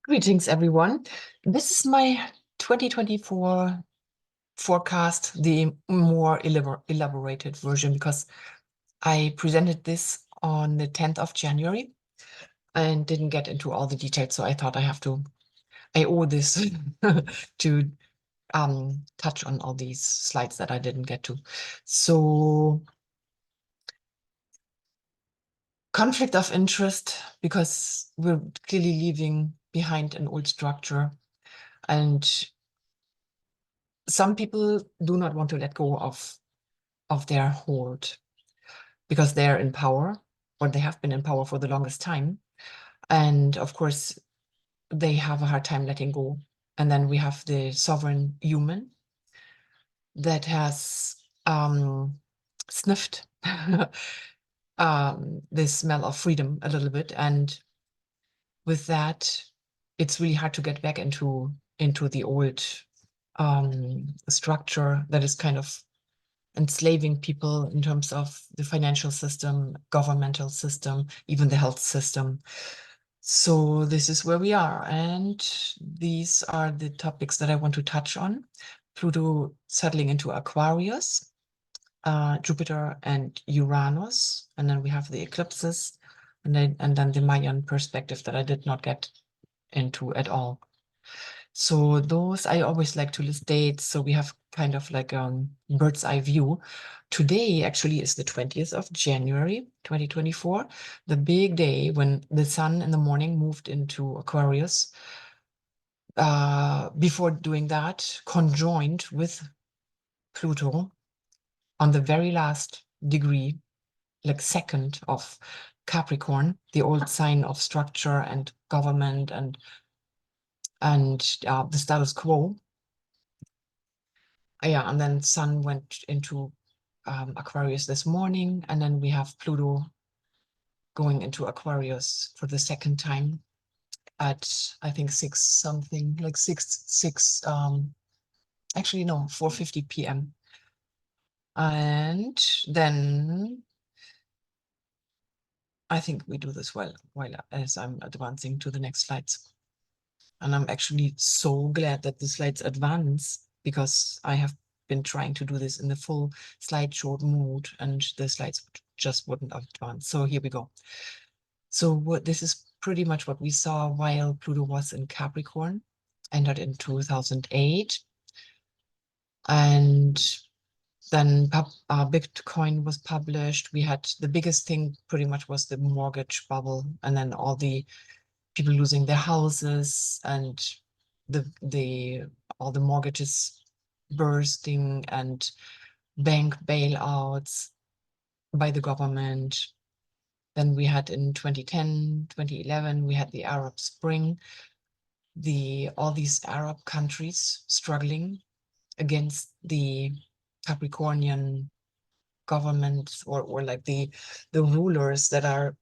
Greetings, everyone. This is my 2024 forecast, the more elaborated version, because I presented this on the 10th of January and didn't get into all the details. So I thought I owe this to touch on all these slides that I didn't get to. So conflict of interest, because we're clearly leaving behind an old structure, and some people do not want to let go of their hold because they're in power, or they have been in power for the longest time. And of course, they have a hard time letting go. And then we have the sovereign human that has sniffed the smell of freedom a little bit. And with that, it's really hard to get back into the old structure that is kind of enslaving people in terms of the financial system, governmental system, even the health system. So this is where we are. And these are the topics that I want to touch on. Pluto settling into Aquarius, Jupiter and Uranus. And then we have the eclipses, and then the Mayan perspective that I did not get into at all. So those, I always like to list dates. So we have kind of like a bird's eye view. Today actually is the 20th of January, 2024, the big day when the sun in the morning moved into Aquarius. Before doing that, conjoined with Pluto on the very last degree, like second of Capricorn, the old sign of structure and government and the status quo. Yeah, and then Sun went into Aquarius this morning, and then we have Pluto going into Aquarius for the second time at, I think, 6 something, like 6 actually no, 4:50 p.m. And then I think we do this while as I'm advancing to the next slides. And I'm actually so glad that the slides advance, because I have been trying to do this in the full slideshow mode and the slides just wouldn't advance. So here we go. So this is pretty much what we saw while Pluto was in Capricorn, entered in 2008. And then Bitcoin was published. We had the biggest thing pretty much was the mortgage bubble, and then all the people losing their houses and all the mortgages bursting and bank bailouts by the government. Then we had in 2010, 2011, we had the Arab Spring, all these Arab countries struggling against the Capricornian government, or like the rulers that are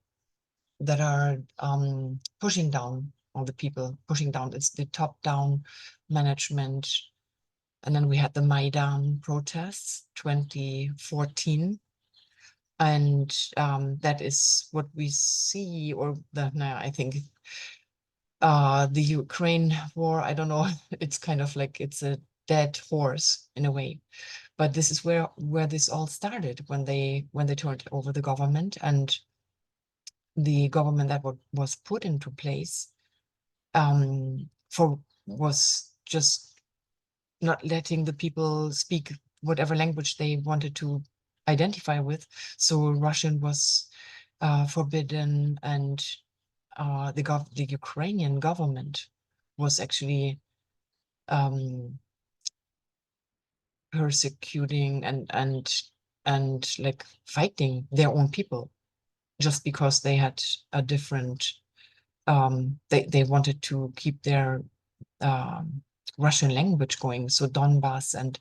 pushing down on the people, pushing down. It's the top-down management. And then we had the Maidan protests, 2014. And that is what we see, or I think the Ukraine war, I don't know, it's kind of like it's a dead horse in a way. But this is where this all started, when they turned over the government, and the government that was put into place was just not letting the people speak whatever language they wanted to identify with. So Russian was forbidden, and the Ukrainian government was actually persecuting and like fighting their own people, just because they had a different they wanted to keep their Russian language going. So Donbass and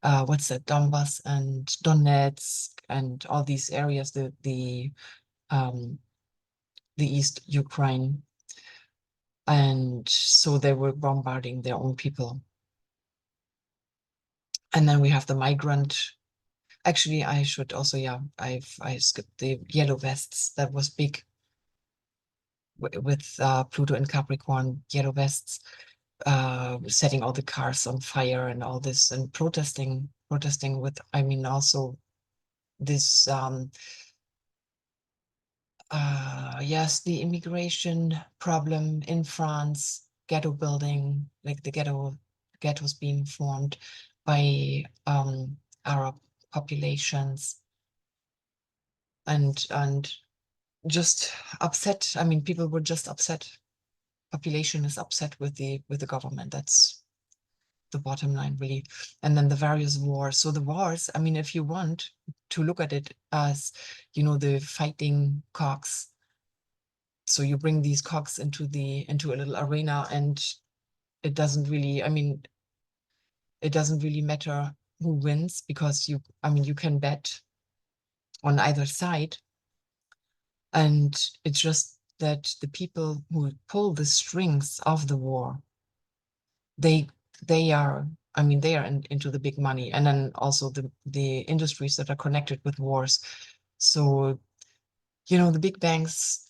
Donbass and Donetsk and all these areas, the East Ukraine. And so they were bombarding their own people. And then we have the migrant. Actually, I should also, I skipped the yellow vests. That was big. with Pluto and Capricorn, yellow vests, setting all the cars on fire and all this, and protesting with, I mean, also this, yes, the immigration problem in France, ghetto building, like the ghettos being formed by Arab populations, and just upset. I mean, people were just upset. Population is upset with the government. That's the bottom line, really. And then the various wars. So the wars, I mean, if you want to look at it as, you know, the fighting cocks. So you bring these cocks into a little arena, and it doesn't really, I mean, it doesn't really matter who wins, because I mean, you can bet on either side. And it's just that the people who pull the strings of the war, they are, I mean, they are into the big money, and then also the industries that are connected with wars. So, you know, the big banks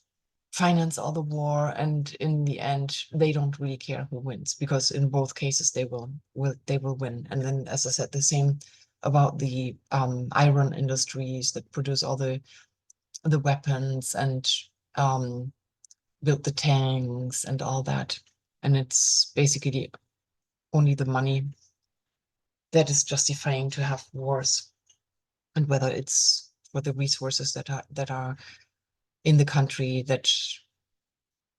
finance all the war, and in the end, they don't really care who wins, because in both cases they will win. And then, as I said, the same about the iron industries that produce all the weapons and build the tanks and all that. And it's basically only the money that is justifying to have wars, and whether it's for the resources that are in the country that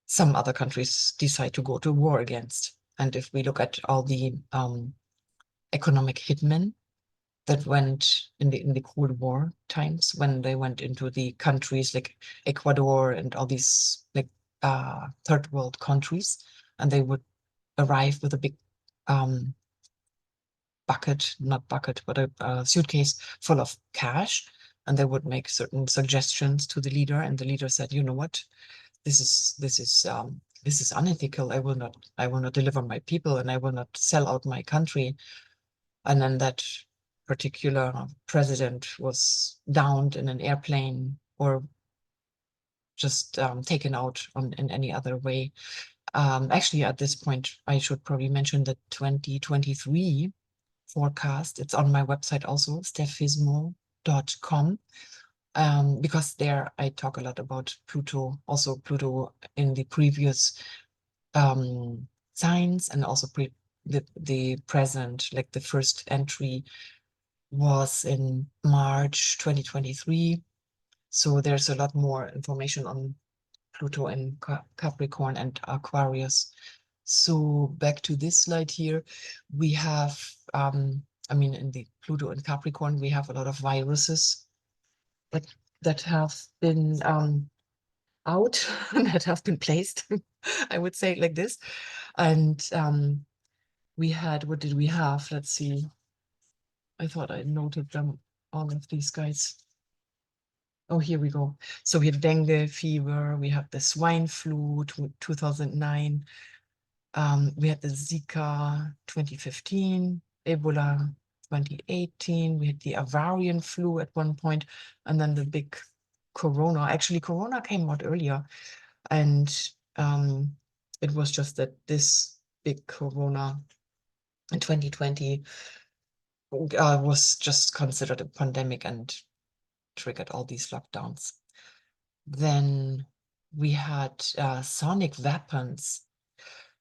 some other countries decide to go to war against. And if we look at all the economic hitmen that went in the Cold War times, when they went into the countries like Ecuador and all these like third world countries, and they would arrive with a big not bucket, but a suitcase full of cash, and they would make certain suggestions to the leader, and the leader said, you know what, this is unethical. I will not deliver my people, and I will not sell out my country. And then that particular president was downed in an airplane, or just taken out in any other way. Actually, at this point, I should probably mention the 2023 forecast. It's on my website also, steffismo.com. Because there I talk a lot about Pluto, also Pluto in the previous signs, and also the present, like the first entry was in March 2023. So there's a lot more information on Pluto in Capricorn and Aquarius. So back to this slide here, we have, I mean, in the Pluto and Capricorn, we have a lot of viruses that have been out, that have been placed, I would say like this. And we had, what did we have? Let's see. I thought I noted them, all of these guys. Oh, here we go. So we had dengue fever, we had the swine flu, 2009. We had the Zika 2015, Ebola 2018. We had the avian flu at one point, and then the big Corona. Actually, Corona came out earlier, and it was just that this big Corona in 2020 was just considered a pandemic and triggered all these lockdowns. Then we had sonic weapons.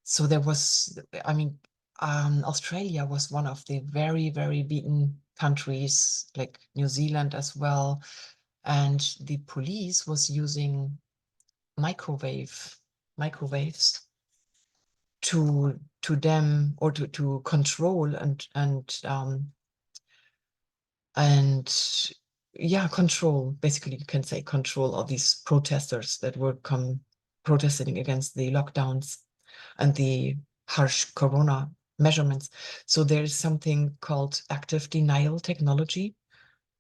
So there was, I mean, Australia was one of the very, very beaten countries, like New Zealand as well. And the police was using microwaves to them, or to control and yeah, control, basically you can say control all these protesters that were protesting against the lockdowns and the harsh Corona measurements. So there's something called active denial technology,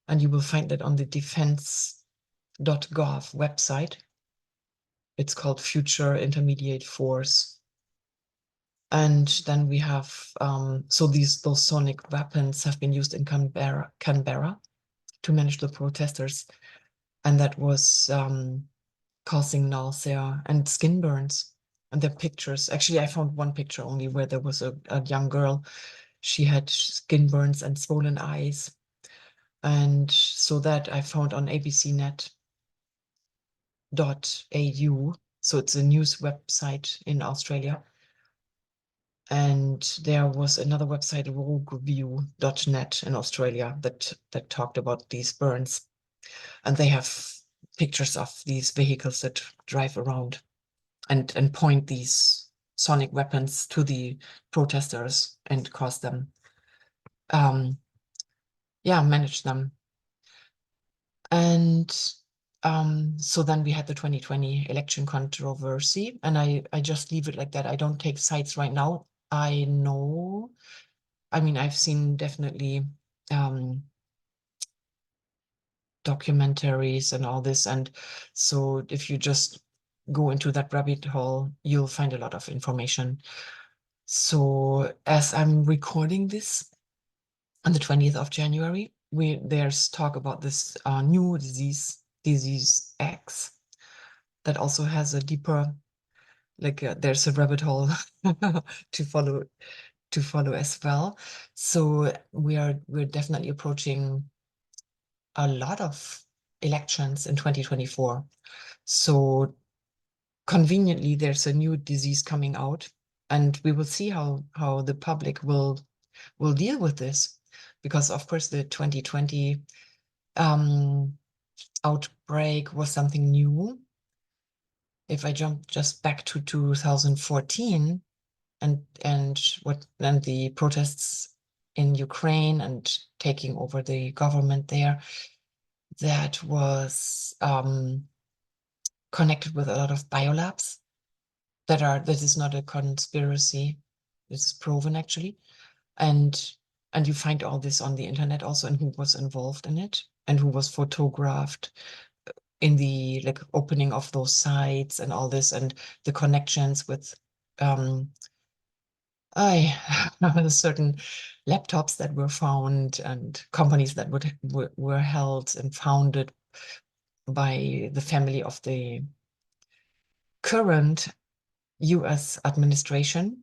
and you will find that on the defense.gov website. It's called Future Intermediate Force. And then we have, so those sonic weapons have been used in Canberra to manage the protesters. And that was causing nausea and skin burns. And the pictures, actually, I found one picture only where there was a young girl. She had skin burns and swollen eyes. And so that I found on abcnet.au. So it's a news website in Australia. And there was another website, rogueview.net in Australia, that talked about these burns. And they have pictures of these vehicles that drive around and point these sonic weapons to the protesters and cause them, manage them. And so then we had the 2020 election controversy, and I just leave it like that. I don't take sides right now. I know, I mean, I've seen definitely documentaries and all this, and so if you just go into that rabbit hole, you'll find a lot of information. So as I'm recording this on the 20th of January, there's talk about this new disease X, that also has a deeper, like there's a rabbit hole to follow as well. So we're definitely approaching a lot of elections in 2024. So conveniently, there's a new disease coming out, and we will see how the public will deal with this, because of course the 2020 outbreak was something new. If I jump just back to 2014 and the protests in Ukraine and taking over the government there, that was connected with a lot of biolabs that is not a conspiracy. It's proven actually. And you find all this on the internet also, and who was involved in it and who was photographed in the like opening of those sites and all this, and the connections with certain laptops that were found and companies that were held and founded by the family of the current US administration.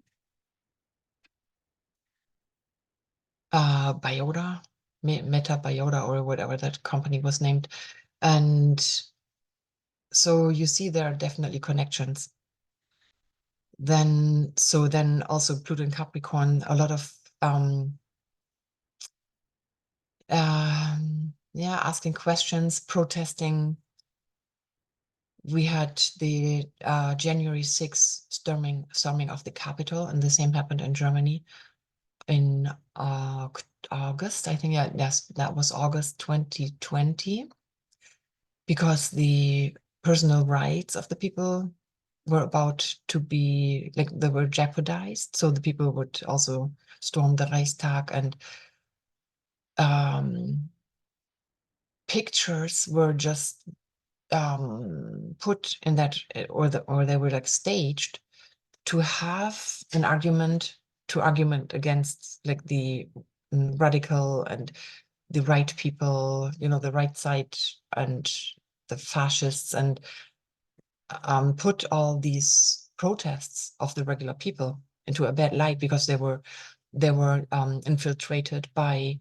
Biota, Meta Biota, or whatever that company was named. And so you see there are definitely connections. Then also Pluto and Capricorn, a lot of asking questions, protesting. We had the January 6th storming of the Capitol, and the same happened in Germany in August. I think, yes, that was August 2020, because the personal rights of the people were about to be, like, they were jeopardized. So the people would also storm the Reichstag, and pictures were just put in that, or they were like staged to have an argument against like the radical and the right people, the right side and the fascists, and put all these protests of the regular people into a bad light, because they were infiltrated by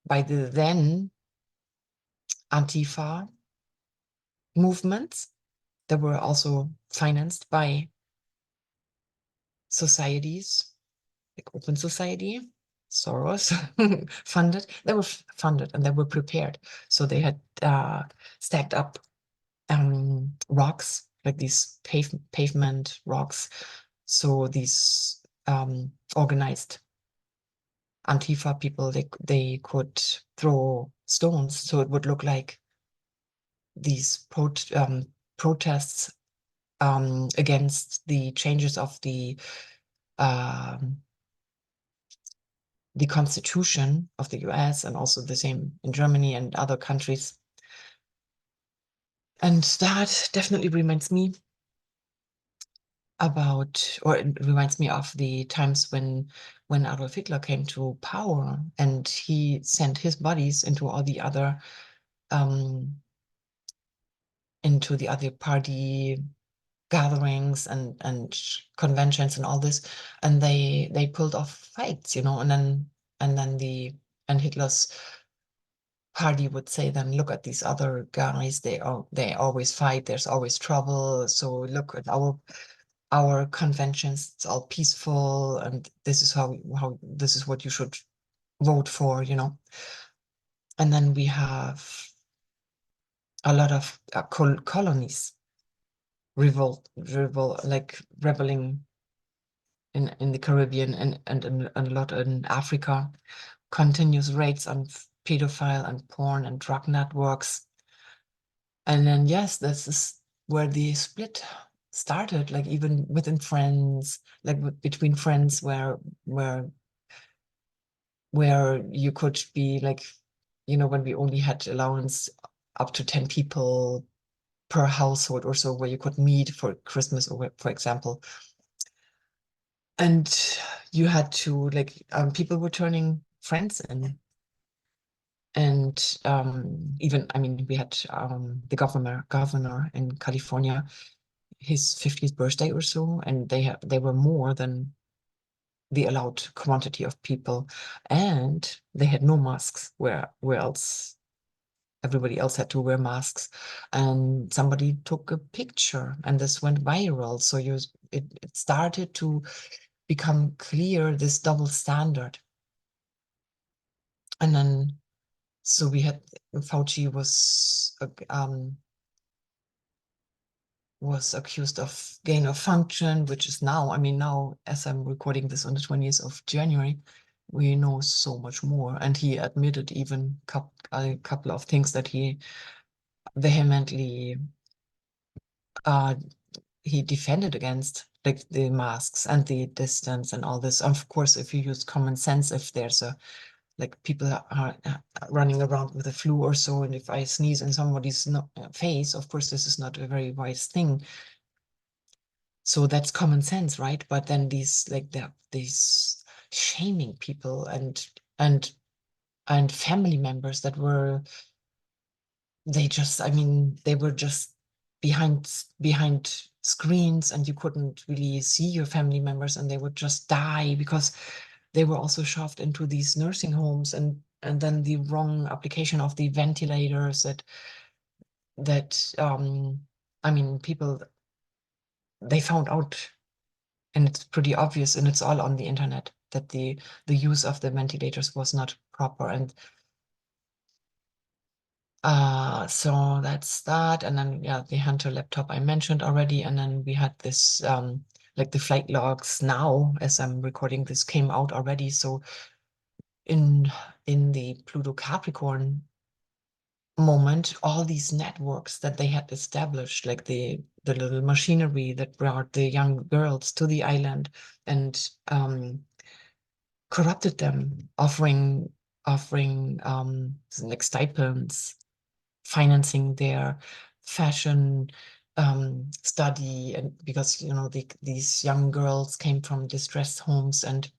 the then Antifa movements that were also financed by societies, like Open Society, Soros funded. They were funded and they were prepared. So they had stacked up rocks, like these pavement rocks. So these organized Antifa people, they could throw stones, so it would look like these protests against the changes of the constitution of the US, and also the same in Germany and other countries. And that definitely reminds me it reminds me of the times when Adolf Hitler came to power, and he sent his bodies into all the other into the other party gatherings and conventions and all this, and they pulled off fights, and Hitler's party would say, then look at these other guys, they always fight, there's always trouble, so look at our conventions, it's all peaceful, and this is how this is what you should vote for. And then we have a lot of colonies like rebelling in the Caribbean and a lot in Africa. Continuous raids on pedophile and porn and drug networks. And then, yes, this is where the split started, like even within friends, like between friends, where you could be like, when we only had allowance up to 10 people per household or so, where you could meet for Christmas, or for example. And you had to, like, people were turning friends in. And even, I mean, we had the governor in California, his 50th birthday or so, and they were more than the allowed quantity of people, and they had no masks. Where else everybody else had to wear masks, and somebody took a picture, and this went viral. So it started to become clear, this double standard. And then, so we had Fauci was accused of gain of function, which is now, I mean, now, as I'm recording this on the 20th of January, we know so much more. And he admitted even a couple of things that he vehemently he defended against, like the masks and the distance and all this. Of course, if you use common sense, if there's like people are running around with a flu or so, and if I sneeze in somebody's face, of course, this is not a very wise thing. So that's common sense, right? But then these shaming people and family members that were, they were just behind screens, and you couldn't really see your family members, and they would just die because they were also shoved into these nursing homes, and then the wrong application of the ventilators that I mean, people, they found out, and it's pretty obvious, and it's all on the internet, that the use of the ventilators was not proper. And so that's that. And then, yeah, the Hunter laptop I mentioned already. And then we had this like the flight logs now, as I'm recording this, came out already. So in the Pluto Capricorn moment, all these networks that they had established, like the little machinery that brought the young girls to the island and corrupted them, offering like stipends, financing their fashion study, and because these young girls came from distressed homes, and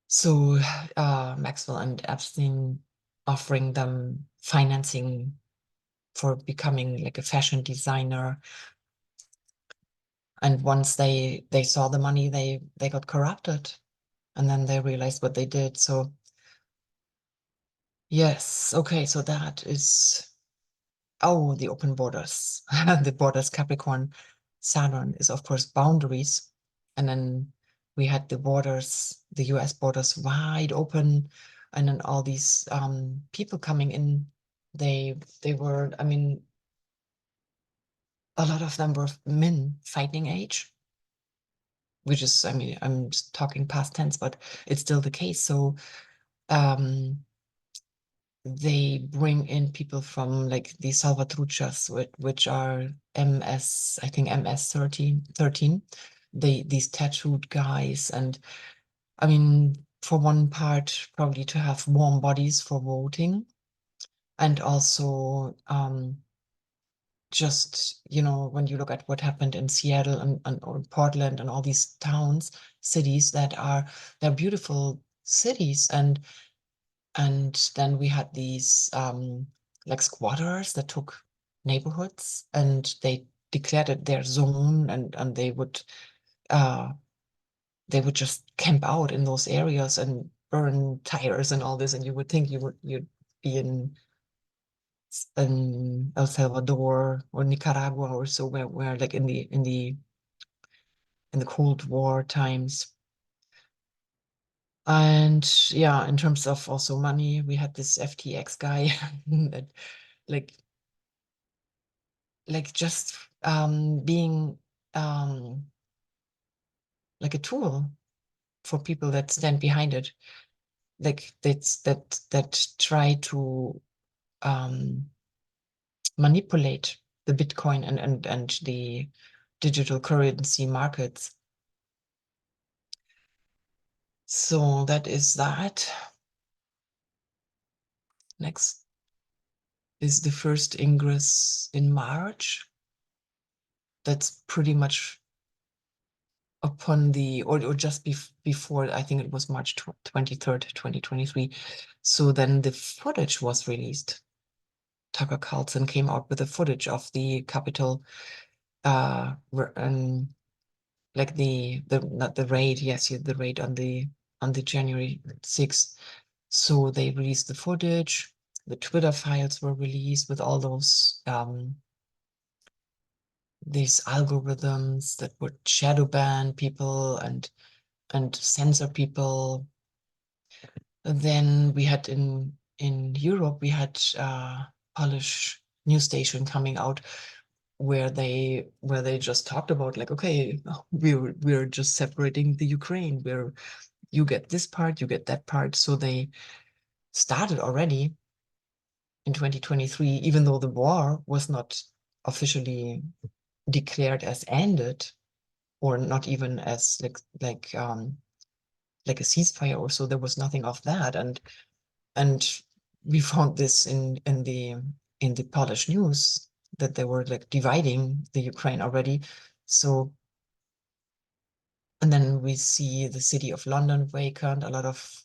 so Maxwell and Epstein offering them financing for becoming like a fashion designer. And once they saw the money, they got corrupted, and then they realized what they did. So yes, okay, so that is, oh, the open borders. The borders, Capricorn, Saturn is, of course, boundaries. And then we had the borders, the US borders wide open, and then all these people coming in. They were, I mean, a lot of them were men fighting age, which is, I mean, I'm just talking past tense, but it's still the case. So they bring in people from like the Salvatruchas, which are MS, I think MS 13. These tattooed guys. And I mean, for one part, probably to have warm bodies for voting. And also just, when you look at what happened in Seattle and or Portland and all these towns, cities they're beautiful cities. And then we had these like squatters that took neighborhoods, and they declared it their zone, and they would just camp out in those areas and burn tires and all this, and you would think you'd be in El Salvador or Nicaragua or so, where like in the Cold War times. And yeah, in terms of also money, we had this FTX guy that like just being like a tool for people that stand behind it, like that try to manipulate the Bitcoin and the digital currency markets. So that is that. Next is the first ingress in March. That's pretty much upon the, or just before, I think it was March 23rd, 2023. So then the footage was released. Tucker Carlson came out with the footage of the Capitol, like not the raid, yes, the raid on the January 6th. So they released the footage. The Twitter files were released with all those these algorithms that would shadow ban people and censor people. And then we had in Europe, we had Polish news station coming out where they just talked about like, okay, we're just separating the Ukraine, where you get this part, you get that part. So they started already in 2023, even though the war was not officially declared as ended, or not even as like a ceasefire or so. There was nothing of that, and we found this in the Polish news that they were like dividing the Ukraine already. So, and then we see the city of London vacant. A lot of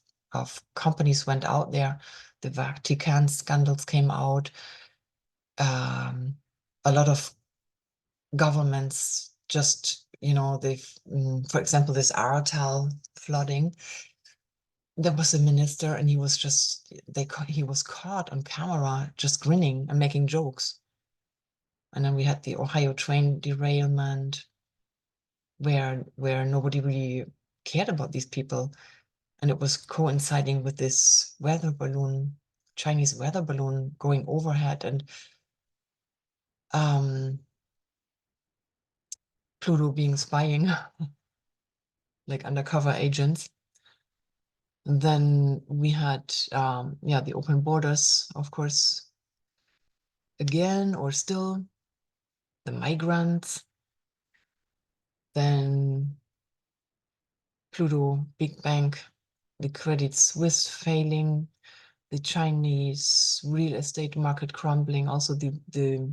companies went out there. The Vatican scandals came out. A lot of governments just, they've, for example, this Ahrtal flooding. There was a minister, and he was he was caught on camera just grinning and making jokes. And then we had the Ohio train derailment, where nobody really cared about these people, and it was coinciding with this Chinese weather balloon going overhead, and Pluto being spying like undercover agents. And then we had the open borders, of course, again, or still, the migrants, then Pluto, Big Bang, the Credit Suisse failing, the Chinese real estate market crumbling, also the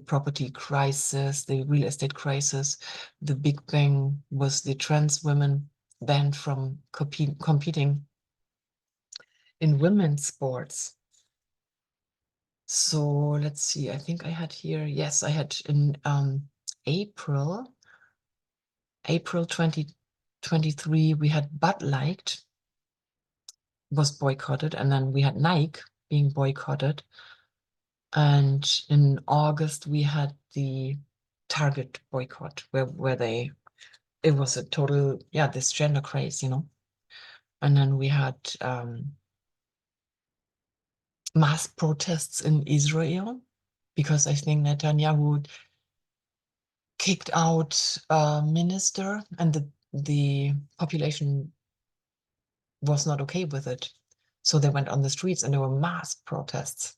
property crisis, the real estate crisis. The Big Bang was the trans women banned from competing in women's sports. So let's see, I think I had here, yes, I had in April 2023, we had Bud Light was boycotted, and then we had Nike being boycotted. And in August, we had the Target boycott, where it was a total, this gender craze, And then we had mass protests in Israel, because I think Netanyahu kicked out a minister, and the population was not okay with it. So they went on the streets, and there were mass protests.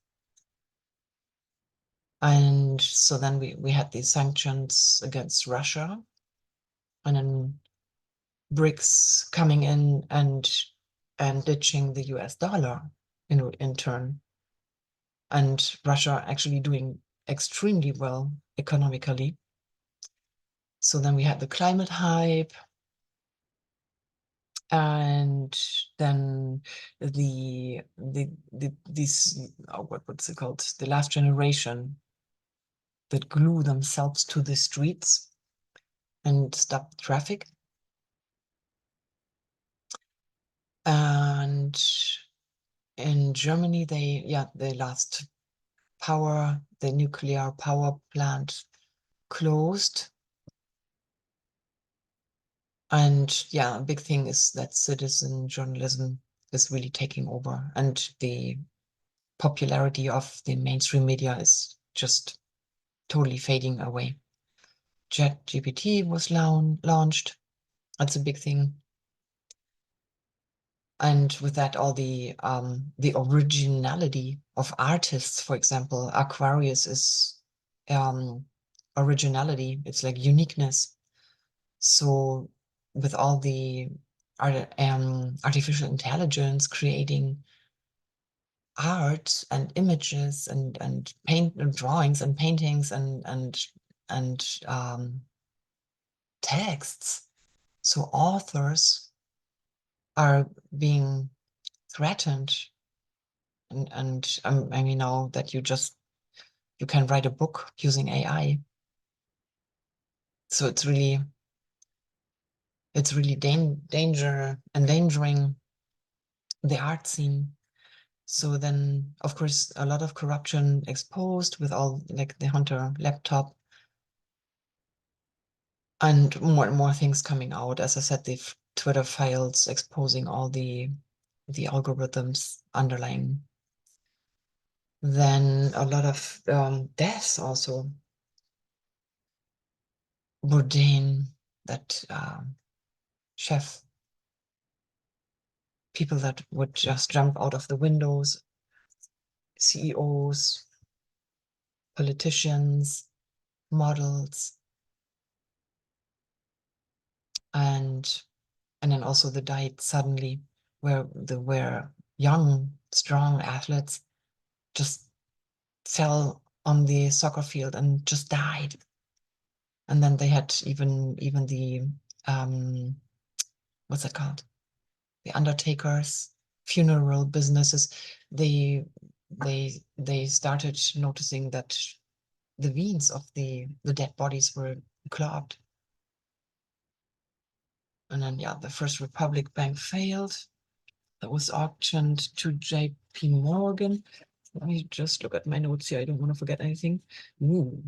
And so then we had these sanctions against Russia, and then BRICS coming in and ditching the US dollar in turn. And Russia actually doing extremely well economically. So then we had the climate hype, and then these what's it called? The last generation that glue themselves to the streets and stop traffic. And in Germany, they lost power. The nuclear power plant closed. And yeah, a big thing is that citizen journalism is really taking over, and the popularity of the mainstream media is just totally fading away. ChatGPT was launched. That's a big thing. And with that, all the originality of artists, for example, Aquarius is originality. It's like uniqueness. So with all the artificial intelligence creating art and images and paint and drawings and paintings and texts, so authors are being threatened. And I mean, now that you can write a book using AI. So it's really endangering the art scene. So then, of course, a lot of corruption exposed with all like the Hunter laptop, and more things coming out. As I said, the Twitter files exposing all the algorithms underlying. Then a lot of deaths also. Bourdain, that chef, people that would just jump out of the windows, CEOs, politicians, models, and then also the diet suddenly, where young, strong athletes just fell on the soccer field and just died. And then they had even the what's it called? The undertakers, funeral businesses. They started noticing that the veins of the dead bodies were clogged. And then yeah, the First Republic Bank failed. That was auctioned to JP Morgan. Let me just look at my notes here. I don't want to forget anything. Ooh.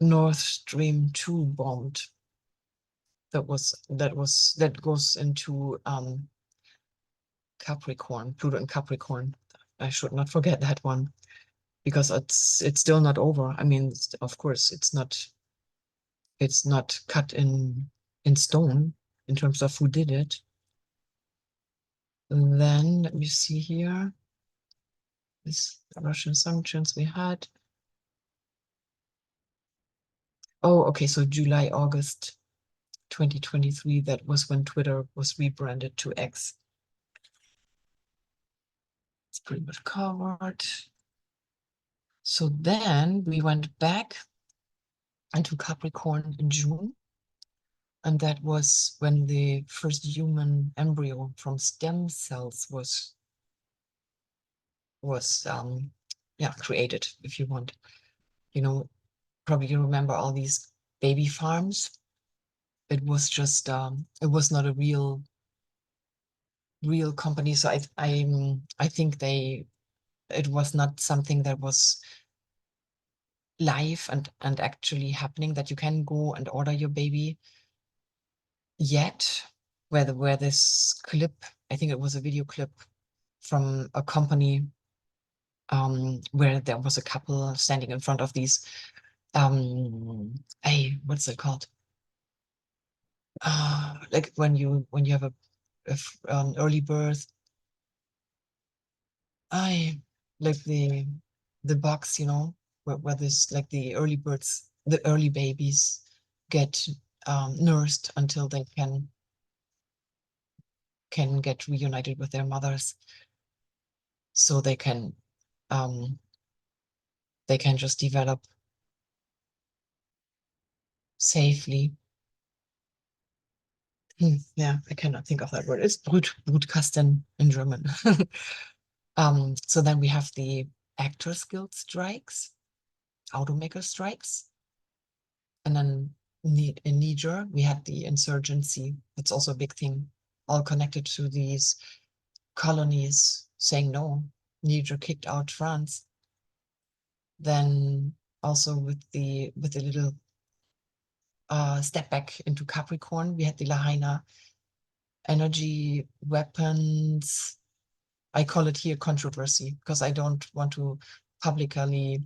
Nord Stream 2 bombed. That goes into Capricorn, Pluto and Capricorn. I should not forget that one, because it's still not over. I mean, of course, it's not cut in stone in terms of who did it. And then let me see here. This Russian sanctions we had. Oh, okay, so July, August 2023, that was when Twitter was rebranded to X. It's pretty much covered. So then we went back into Capricorn in June. And that was when the first human embryo from stem cells was created, if you want. You know, probably you remember all these baby farms. It was just it was not a real company. So I think it was not something that was live and actually happening, that you can go and order your baby yet. Where this clip, I think it was a video clip from a company where there was a couple standing in front of these what's it called? Like when you have a early birth, I like the box, where this, like, the early births, the early babies get nursed until they can get reunited with their mothers, so um they can just develop safely. Yeah, I cannot think of that word. It's Brutkasten in German. So then we have the Actors Guild strikes, automaker strikes. And then in Niger, we had the insurgency. That's also a big thing, all connected to these colonies saying no. Niger kicked out France. Then also with the little step back into Capricorn, we had the Lahaina energy weapons. I call it here controversy because I don't want to publicly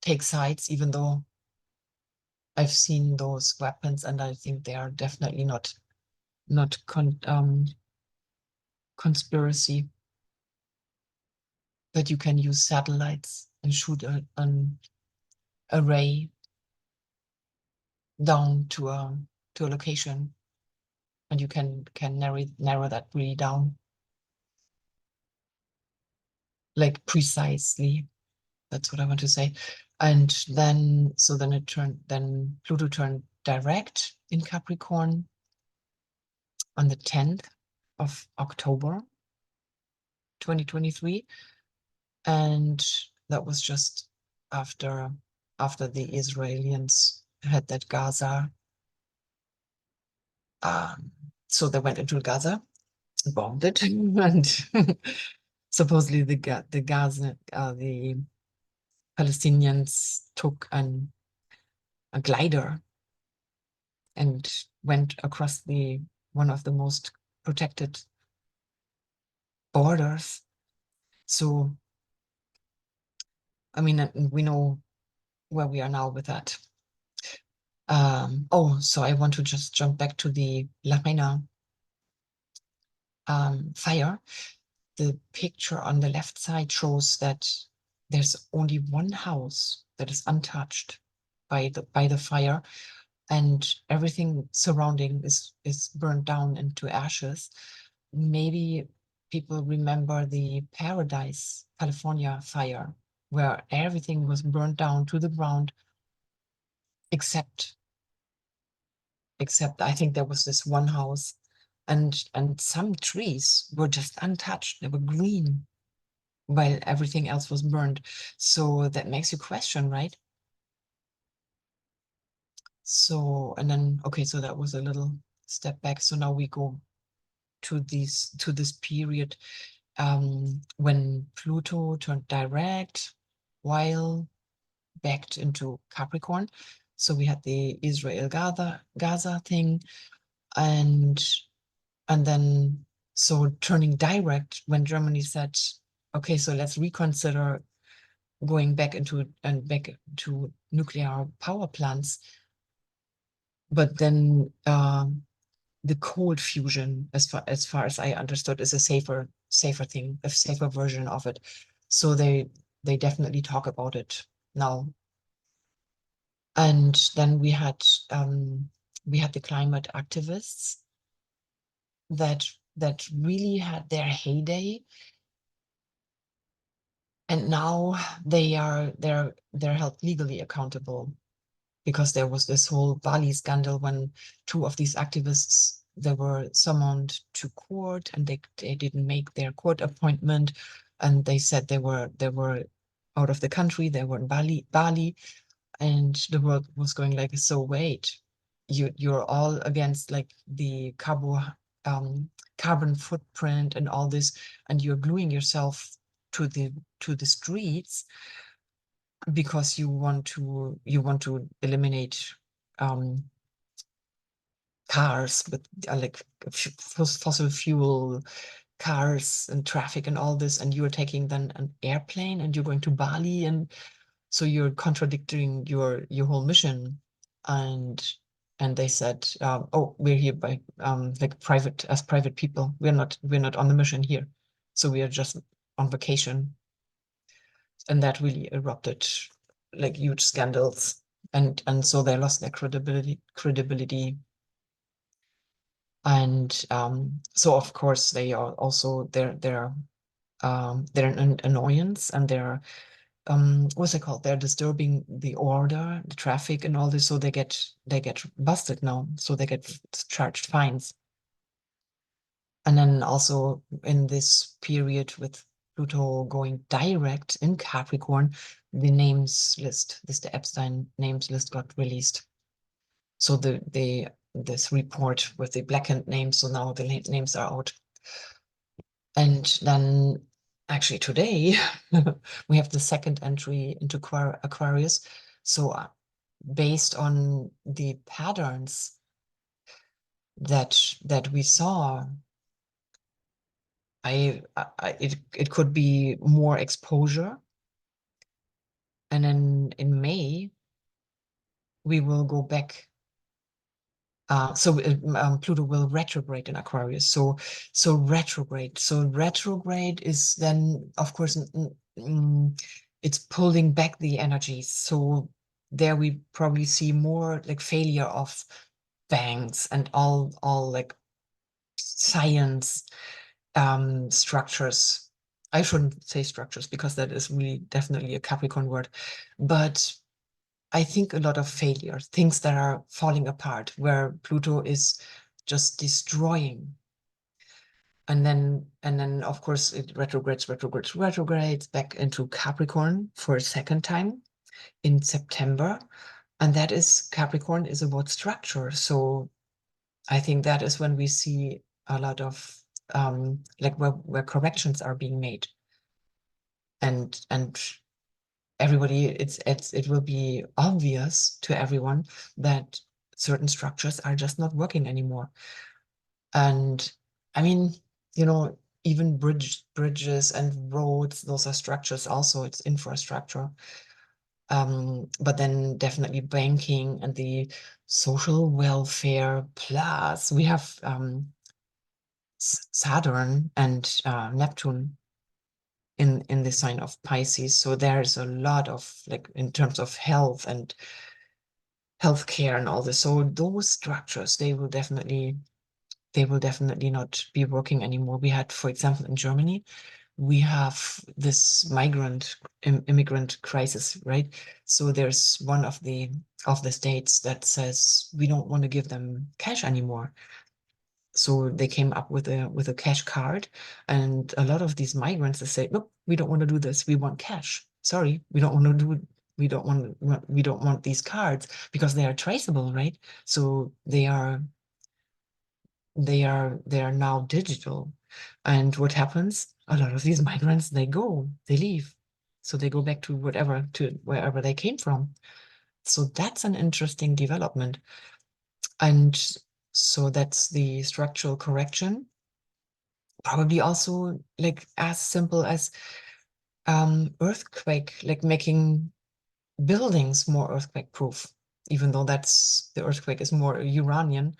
take sides, even though I've seen those weapons and I think they are definitely not conspiracy. That you can use satellites and shoot an array down to a location, and you can narrow that really down, like precisely. That's what I want to say. And then then Pluto turned direct in Capricorn on the 10th of October 2023, and that was just after the Israelis had that Gaza. So they went into Gaza, bombed it, and supposedly the Palestinians took a glider and went across one of the most protected borders. So, I mean, we know where we are now with that. So I want to just jump back to the Lahaina fire. The picture on the left side shows that there's only one house that is untouched by the fire, and everything surrounding is burned down into ashes. Maybe people remember the Paradise, California fire, where everything was burned down to the ground, except I think there was this one house, and some trees were just untouched. They were green while everything else was burned. So that makes you question, right? So, and then, okay, so that was a little step back. So now we go to this period when Pluto turned direct while backed into Capricorn. So we had the Israel-Gaza thing, and then so turning direct when Germany said, okay, so let's reconsider going back to nuclear power plants. But then the cold fusion, as far as I understood, is a safer thing, a safer version of it. So they definitely talk about it now. And then we had the climate activists that really had their heyday, and now they're held legally accountable, because there was this whole Bali scandal when two of these activists, they were summoned to court and they didn't make their court appointment, and they said they were out of the country, they were in Bali, and the world was going like, so wait, you're all against like the carbon footprint and all this, and you're gluing yourself to the streets because you want to eliminate cars with like fossil fuel cars and traffic and all this, and you're taking then an airplane and you're going to Bali, and so you're contradicting your whole mission. And they said, oh, we're here by like private people, we're not on the mission here, so we are just on vacation. And that really erupted like huge scandals, and so they lost their credibility. And so of course they are also they're an annoyance, and they're what's it called, they're disturbing the order, the traffic and all this, so they get busted now, so they get charged fines. And then also in this period with Pluto going direct in Capricorn, the names list, the Epstein names list got released. So this report with the blackened names, so now the names are out. And then actually today we have the second entry into Aquarius. So based on the patterns that we saw, it could be more exposure. And then in May, we will go back. Pluto will retrograde in Aquarius. So retrograde. So retrograde is then, of course, it's pulling back the energies. So there we probably see more like failure of banks and all like science structures. I shouldn't say structures because that is really definitely a Capricorn word, but I think a lot of failure, things that are falling apart, where Pluto is just destroying. And then of course it retrogrades back into Capricorn for a second time in September. And that is, Capricorn is about structure. So I think that is when we see a lot of like where corrections are being made. And everybody, it will be obvious to everyone that certain structures are just not working anymore. And I mean, even bridges and roads, those are structures also, it's infrastructure. But then definitely banking and the social welfare, plus we have Saturn and Neptune in the sign of Pisces. So there's a lot of, like, in terms of health and healthcare and all this. So those structures, they will definitely not be working anymore. We had, for example, in Germany, we have this immigrant crisis, right? So there's one of the states that says we don't want to give them cash anymore. So they came up with a cash card, and a lot of these migrants, they say, "Nope, we don't want to do this. We want cash. Sorry, we don't want to do. We don't want these cards because they are traceable, right? So they are now digital." And what happens? A lot of these migrants, they leave. So they go back to wherever they came from. So that's an interesting development. And so that's the structural correction. Probably also like as simple as earthquake, like making buildings more earthquake proof, even though the earthquake is more a Uranian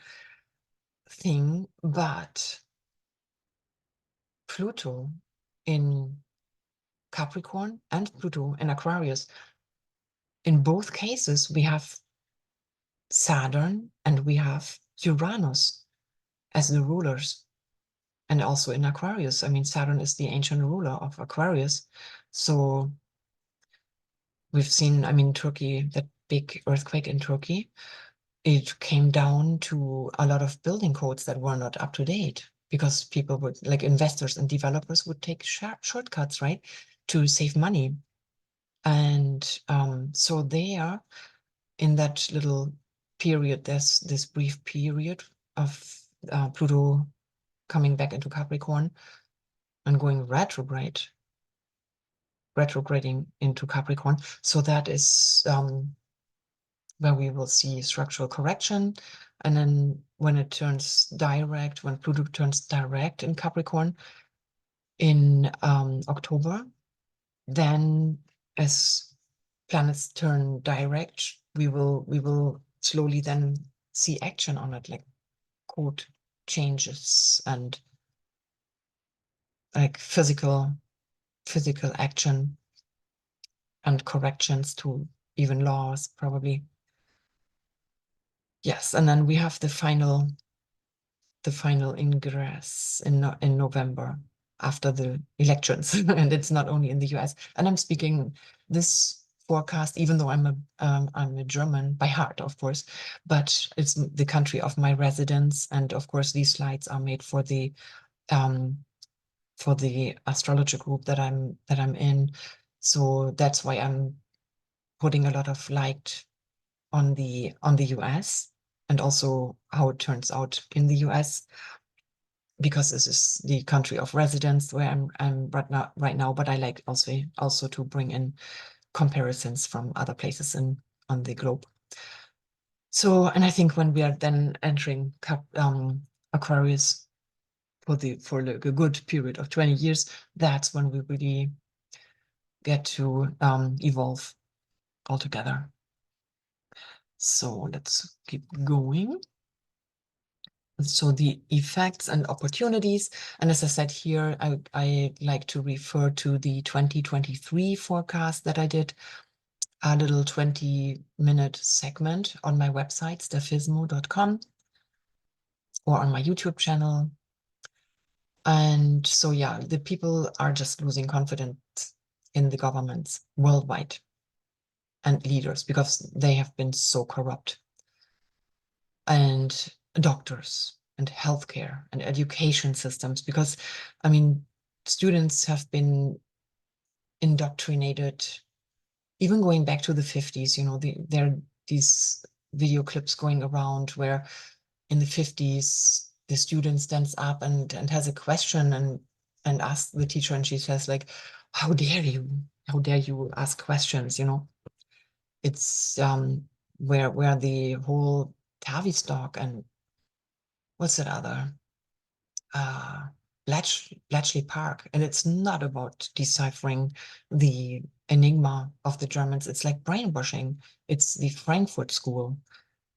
thing. But Pluto in Capricorn and Pluto in Aquarius, in both cases, we have Saturn and we have Uranus as the rulers. And also in Aquarius, I mean, Saturn is the ancient ruler of Aquarius. So we've seen, I mean, Turkey, that big earthquake in Turkey, it came down to a lot of building codes that were not up to date because people would, like investors and developers, would take shortcuts, right, to save money. And so there, in that little period, there's this brief period of Pluto coming back into Capricorn and going retrograding into Capricorn. So that is where we will see structural correction. And then when Pluto turns direct in Capricorn in October, then as planets turn direct, we will slowly then see action on it, like code changes and like physical action and corrections to even laws, probably. Yes, and then we have the final ingress in November after the elections, and it's not only in the US. And I'm speaking this forecast, even though I'm a German by heart, of course, but it's the country of my residence, and of course these slides are made for the for the astrologer group that I'm in. So that's why I'm putting a lot of light on the US, and also how it turns out in the US, because this is the country of residence where I'm right now. But I like also to bring in comparisons from other places on the globe. So, and I think when we are then entering Aquarius for like a good period of 20 years, that's when we really get to evolve altogether. So let's keep going. So the effects and opportunities, and as I said here, I like to refer to the 2023 forecast that I did, a little 20-minute segment on my website, stephismo.com, or on my YouTube channel. And so, yeah, the people are just losing confidence in the governments worldwide and leaders because they have been so corrupt. And doctors and healthcare and education systems, because, I mean, students have been indoctrinated, even going back to the 50s, there are these video clips going around where in the 50s, the student stands up and has a question and asks the teacher, and she says, like, how dare you? How dare you ask questions? It's where the whole Tavistock and what's that other? Bletchley Park, and it's not about deciphering the enigma of the Germans. It's like brainwashing. It's the Frankfurt School,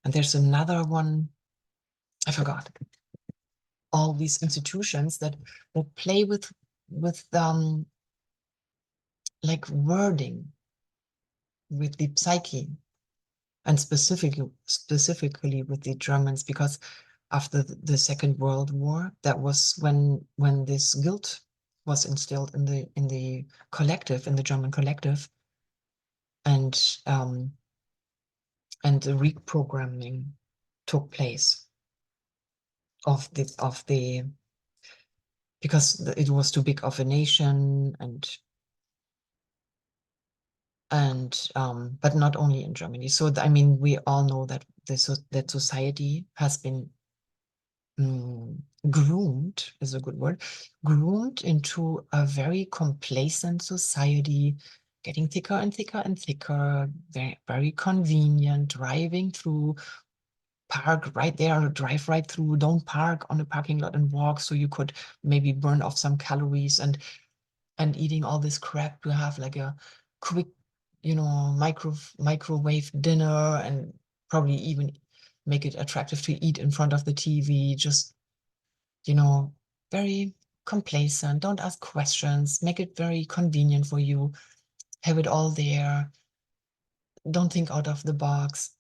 and there's another one. I forgot. All these institutions that play with like wording, with the psyche, and specifically with the Germans, because after the Second World War, that was when this guilt was instilled in the collective, in the German collective, and the reprogramming took place of the because it was too big of a nation, and but not only in Germany. So I mean, we all know that that society has been groomed, is a good word, groomed into a very complacent society, getting thicker and thicker and thicker, very, very convenient, driving through, park right there, drive right through, don't park on the parking lot and walk, so you could maybe burn off some calories, and eating all this crap to have like a quick, microwave dinner, and probably even make it attractive to eat in front of the TV, just, very complacent, don't ask questions, make it very convenient for you, have it all there, don't think out of the box.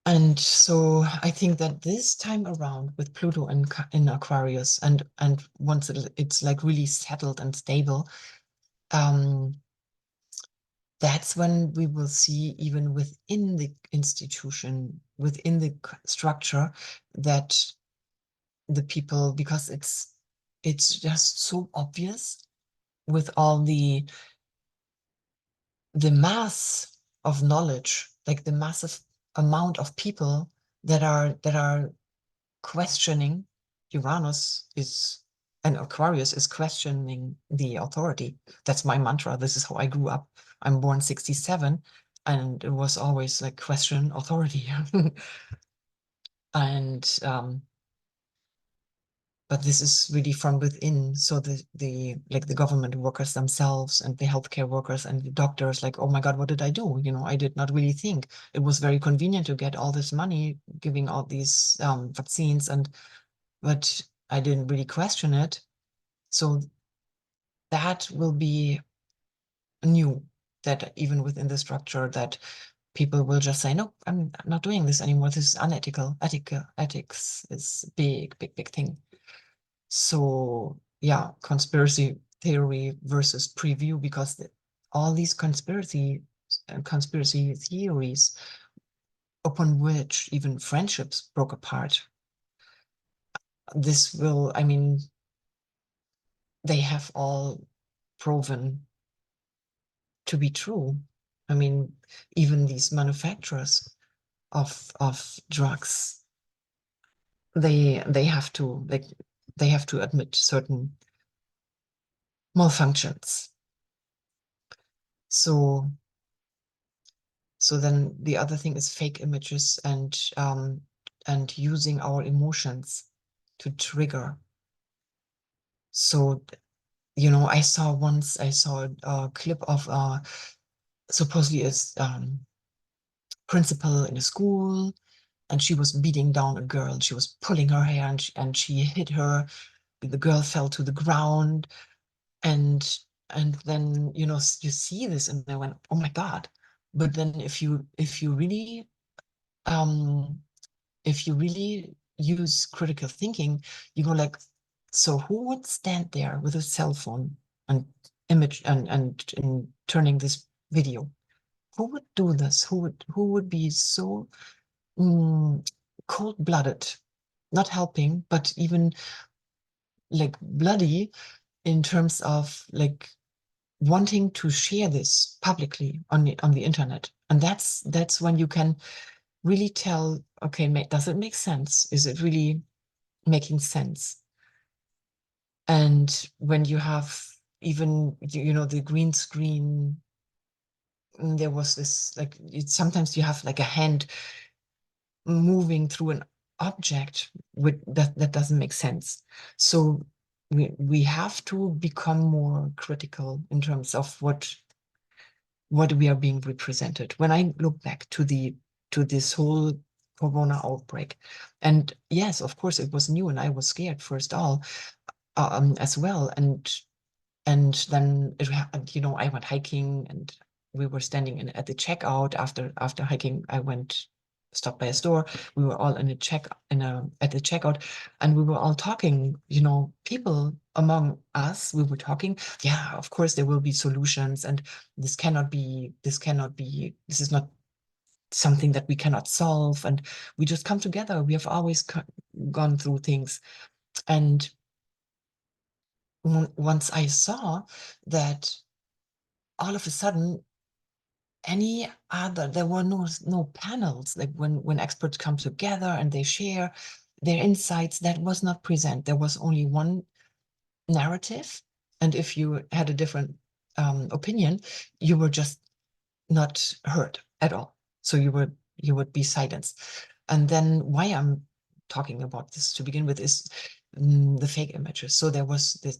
And so I think that this time around with Pluto in Aquarius, and once it's like really settled and stable, that's when we will see, even within the institution, within the structure, that the people, because it's just so obvious with all the mass of knowledge, like the massive amount of people that are questioning. Uranus is and Aquarius is questioning the authority. That's my mantra. This is how I grew up. I'm born 67, and it was always like question authority. And but this is really from within. So the like the government workers themselves, and the healthcare workers and the doctors, like, oh my God, what did I do? I did not really think. It was very convenient to get all this money, giving all these vaccines, but I didn't really question it. So that will be new, that even within the structure, that people will just say, no, I'm not doing this anymore. This is unethical. Ethics is big, big, big thing. So yeah, conspiracy theory versus preview, because all these conspiracy theories upon which even friendships broke apart, this will, I mean, they have all proven to be true. I mean, even these manufacturers of drugs, they have to, like, they have to admit certain malfunctions. So then the other thing is fake images and using our emotions to trigger. So, you know, I saw a clip of supposedly a principal in a school, and she was beating down a girl. She was pulling her hair, and she hit her. The girl fell to the ground, and then, you know, you see this, and I went, oh my God. But then um if you really use critical thinking, you go like, so who would stand there with a cell phone and image and turning this video? Who would do this? Who would be so cold-blooded, not helping, but even like bloody in terms of like wanting to share this publicly on the internet? And that's when you can really tell, okay, does it make sense? Is it really making sense? And when you have even, you know, the green screen, there was this, like, sometimes you have like a hand moving through an object with that doesn't make sense. So we have to become more critical in terms of what we are being represented. When I look back to this whole corona outbreak, and yes, of course it was new and I was scared first all as well, and then it happened, you know, I went hiking and we were standing at the checkout after hiking. I went stopped by a store. We were all at the checkout, and we were all talking, you know, people among us, we were talking, yeah, of course there will be solutions, and this is not something that we cannot solve, and we just come together. We have always gone through things. And once I saw that all of a sudden there were no panels, like when experts come together and they share their insights, that was not present. There was only one narrative, and if you had a different opinion, you were just not heard at all. So you would be silenced. And then why I'm talking about this to begin with is the fake images. So there was this,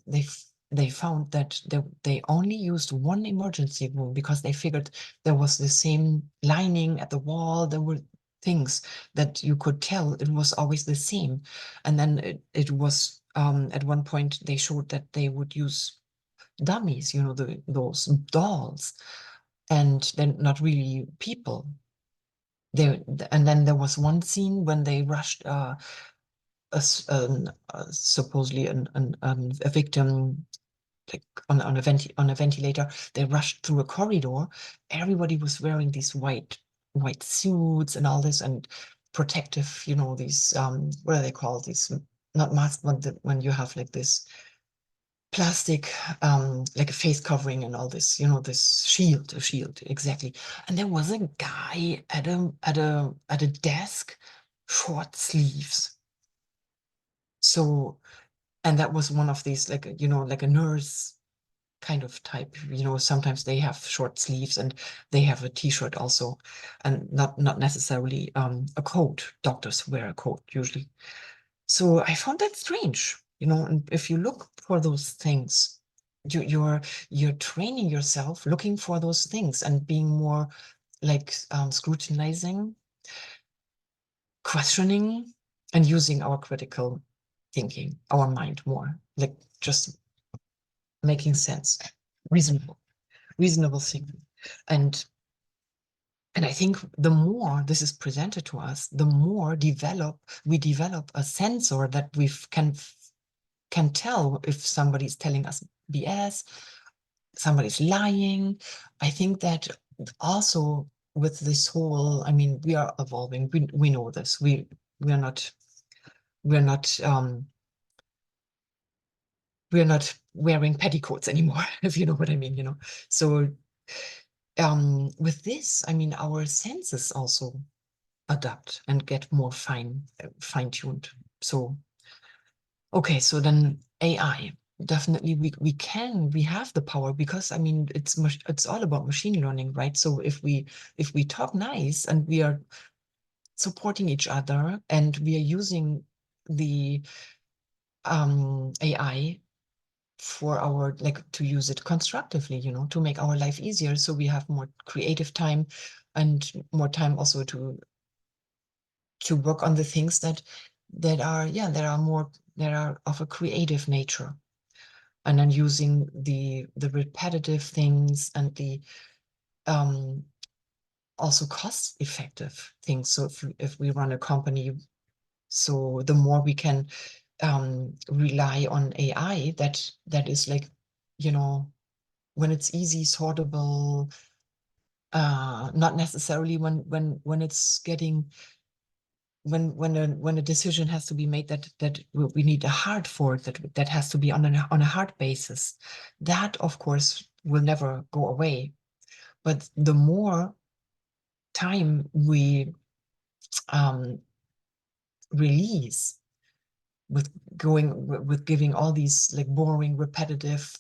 they found that they only used one emergency room because they figured there was the same lining at the wall. There were things that you could tell it was always the same. And then it was at one point they showed that they would use dummies, you know, those dolls, and they're not really people. And then there was one scene when they rushed supposedly a victim, like on a ventilator. They rushed through a corridor. Everybody was wearing these white suits and all this, and protective, you know, these what are they called? These, not masks, but when you have like this plastic, like a face covering and all this, you know, this a shield, exactly. And there was a guy at a desk, short sleeves. So, and that was one of these, like, you know, like a nurse kind of type, you know, sometimes they have short sleeves and they have a t-shirt also, and not necessarily a coat. Doctors wear a coat usually. So I found that strange, you know, and if you look for those things, you're training yourself looking for those things and being more like scrutinizing, questioning, and using our critical thinking, our mind more, like just making sense, reasonable, reasonable thinking. And I think the more this is presented to us, the more we develop a sensor that we can tell if somebody's telling us BS, somebody's lying. I think that also with this whole, I mean, we are evolving. We know this. We're not we're not wearing petticoats anymore, if you know what I mean, you know. So with this, I mean, our senses also adapt and get more fine-tuned. So okay, so then AI. Definitely we have the power, because I mean it's all about machine learning, right? So if we talk nice and we are supporting each other and we are using the AI for our, like, to use it constructively, you know, to make our life easier, so we have more creative time and more time also to work on the things that are, yeah, that are of a creative nature, and then using the repetitive things and the also cost effective things. So if we run a company, so the more we can rely on AI, that is, like, you know, when it's easy, sortable, not necessarily when it's getting, when a decision has to be made that we need a hard fork, that has to be on a hard basis. That, of course, will never go away. But the more time we release with giving all these, like, boring, repetitive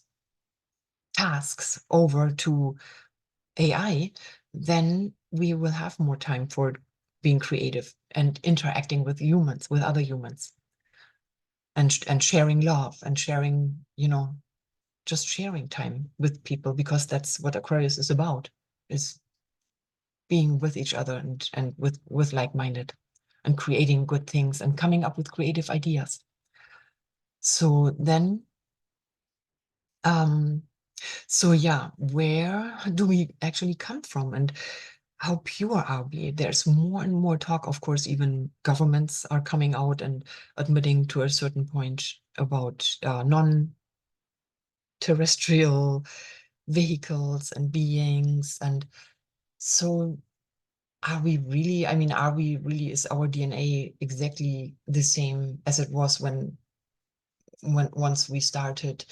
tasks over to AI, then we will have more time for being creative and interacting with humans, with other humans, and sharing love and sharing, you know, just sharing time with people, because that's what Aquarius is about, is being with each other and with like-minded, and creating good things and coming up with creative ideas. So then, so yeah, where do we actually come from, and how pure are we? There's more and more talk, of course, even governments are coming out and admitting to a certain point about non-terrestrial vehicles and beings. And so are we really, I mean, are we really, is our DNA exactly the same as it was when once we started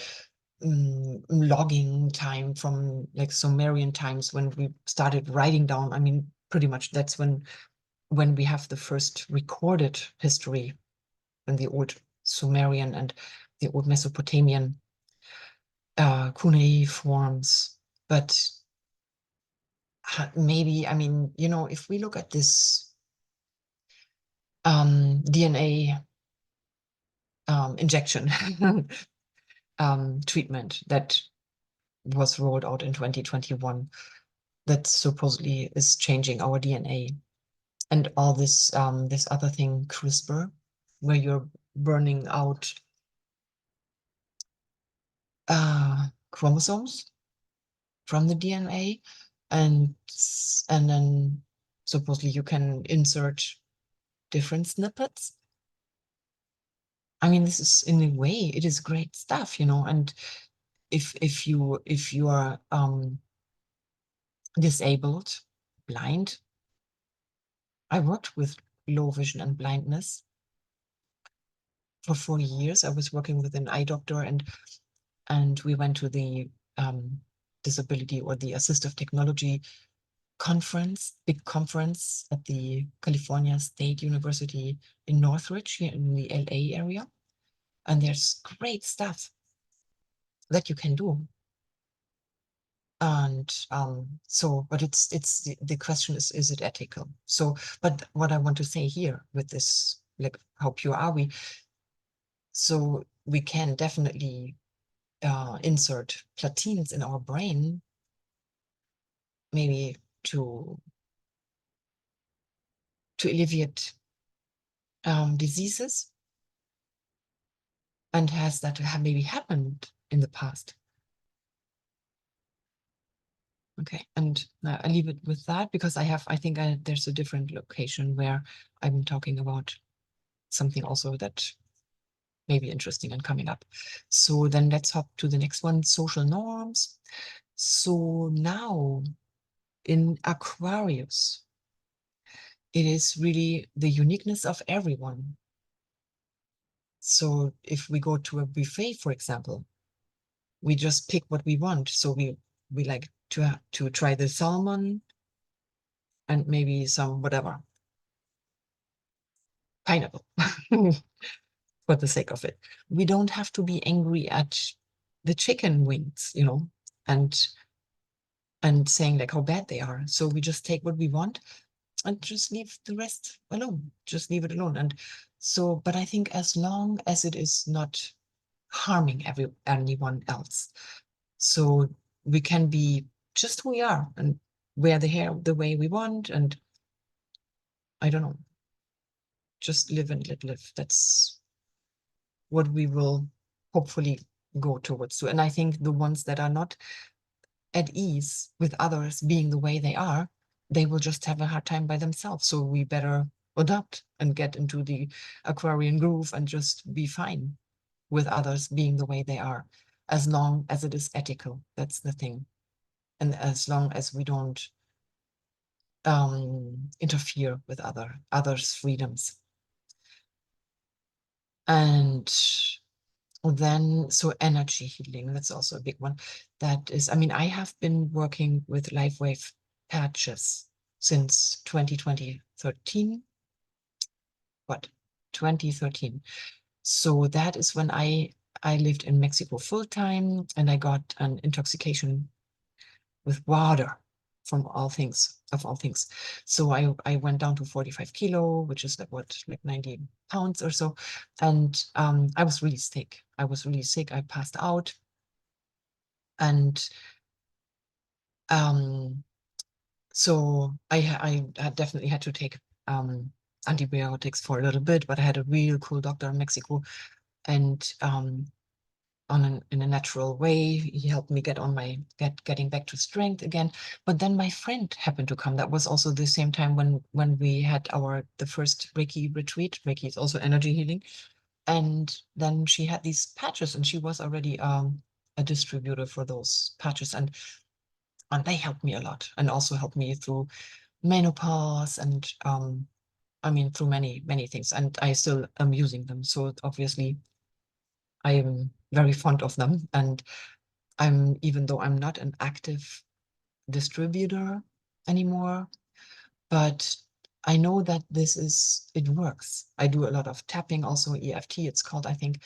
logging time from, like, Sumerian times, when we started writing down? I mean, pretty much that's when we have the first recorded history, in the old Sumerian and the old Mesopotamian cuneiforms. But maybe, I mean, you know, if we look at this DNA injection treatment that was rolled out in 2021, that supposedly is changing our DNA, and all this this other thing, CRISPR, where you're burning out chromosomes from the DNA, and then supposedly you can insert different snippets. I mean, this is, in a way, it is great stuff, you know. And if you are disabled, blind, I worked with low vision and blindness for 4 years. I was working with an eye doctor, and we went to the disability or the assistive technology conference, big conference at the California State University in Northridge, here in the LA area. And there's great stuff that you can do. And so, but it's the question is it ethical? So, but what I want to say here with this, like, how pure are we? So we can definitely insert platines in our brain, maybe to alleviate diseases. And has that maybe happened in the past? Okay, and I leave it with that, because I think there's a different location where I'm talking about something also that may be interesting and coming up. So then let's hop to the next one, social norms. So now in Aquarius, it is really the uniqueness of everyone. So if we go to a buffet, for example, we just pick what we want. So we like to try the salmon and maybe some whatever pineapple for the sake of it. We don't have to be angry at the chicken wings, you know, and saying like how bad they are. So we just take what we want and just leave the rest alone. Just leave it alone. And so, but I think as long as it is not harming anyone else, so we can be just who we are and wear the hair the way we want, and I don't know, just live and let live. That's what we will hopefully go towards to. And I think the ones that are not at ease with others being the way they are, they will just have a hard time by themselves. So we better adapt and get into the Aquarian groove and just be fine with others being the way they are, as long as it is ethical. That's the thing. And as long as we don't interfere with others' freedoms. And then, so energy healing, that's also a big one. That is, I mean, I have been working with live wave patches since 2013. What? 2013. So that is when I lived in Mexico full time, and I got an intoxication with water from all things, of all things. So I went down to 45 kilo, which is like what, like 90 pounds or so. And I was really sick. I was really sick. I passed out. And so I had definitely had to take antibiotics for a little bit, but I had a real cool doctor in Mexico, and in a natural way. He helped me get on my getting back to strength again. But then my friend happened to come. That was also the same time when we had the first Reiki retreat. Reiki is also energy healing. And then she had these patches, and she was already a distributor for those patches, and they helped me a lot, and also helped me through menopause, and I mean through many things. And I still am using them. So obviously I am very fond of them, and even though I'm not an active distributor anymore, but I know that it works. I do a lot of tapping, also EFT, it's called, I think.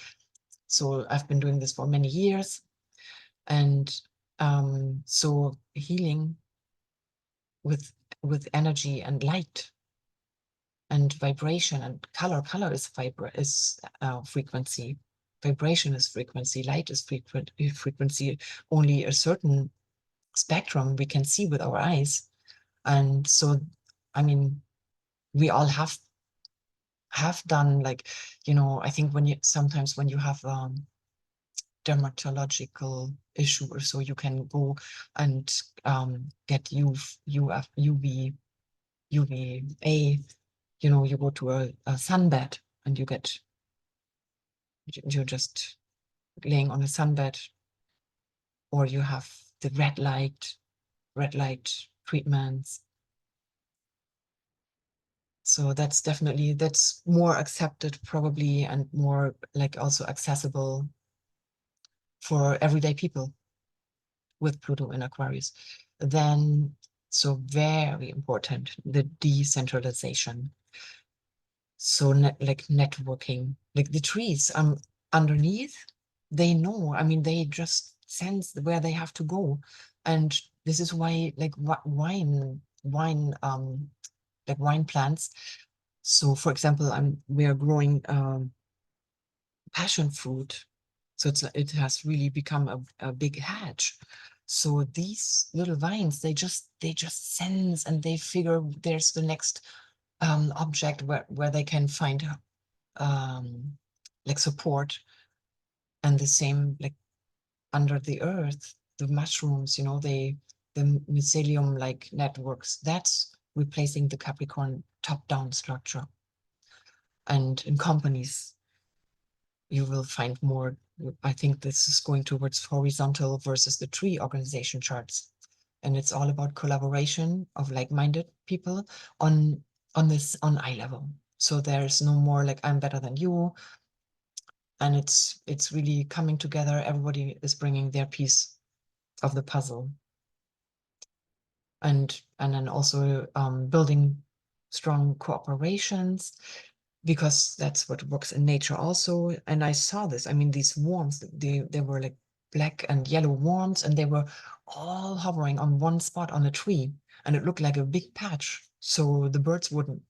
So I've been doing this for many years. And so healing with energy and light and vibration and color. Color is frequency. Vibration is frequency. Light is frequency. Only a certain spectrum we can see with our eyes. And so, I mean, we all have done, like, I think sometimes when you have dermatological issue or so, you can go and get UVA, you go to a sunbed, and you're just laying on a sunbed, or you have the red light treatments. So that's more accepted probably, and more like also accessible for everyday people with Pluto in Aquarius. Then, so very important, the decentralization. So like networking, like the trees underneath, they know, I mean, they just sense where they have to go. And this is why, like like wine plants. So for example, we are growing passion fruit. So it has really become a big hedge. So these little vines, they just sense, and they figure there's the next object where they can find like support. And the same, like under the earth, the mushrooms, the mycelium like networks, that's replacing the Capricorn top-down structure. And in companies, you will find more. I think this is going towards horizontal versus the tree organization charts. And it's all about collaboration of like-minded people on eye level. So there's no more like I'm better than you. and it's really coming together. Everybody is bringing their piece of the puzzle, and then also building strong cooperations, because that's what works in nature also. And I saw this. I mean, these worms, they were like black and yellow worms, and they were all hovering on one spot on a tree, and it looked like a big patch. So the birds wouldn't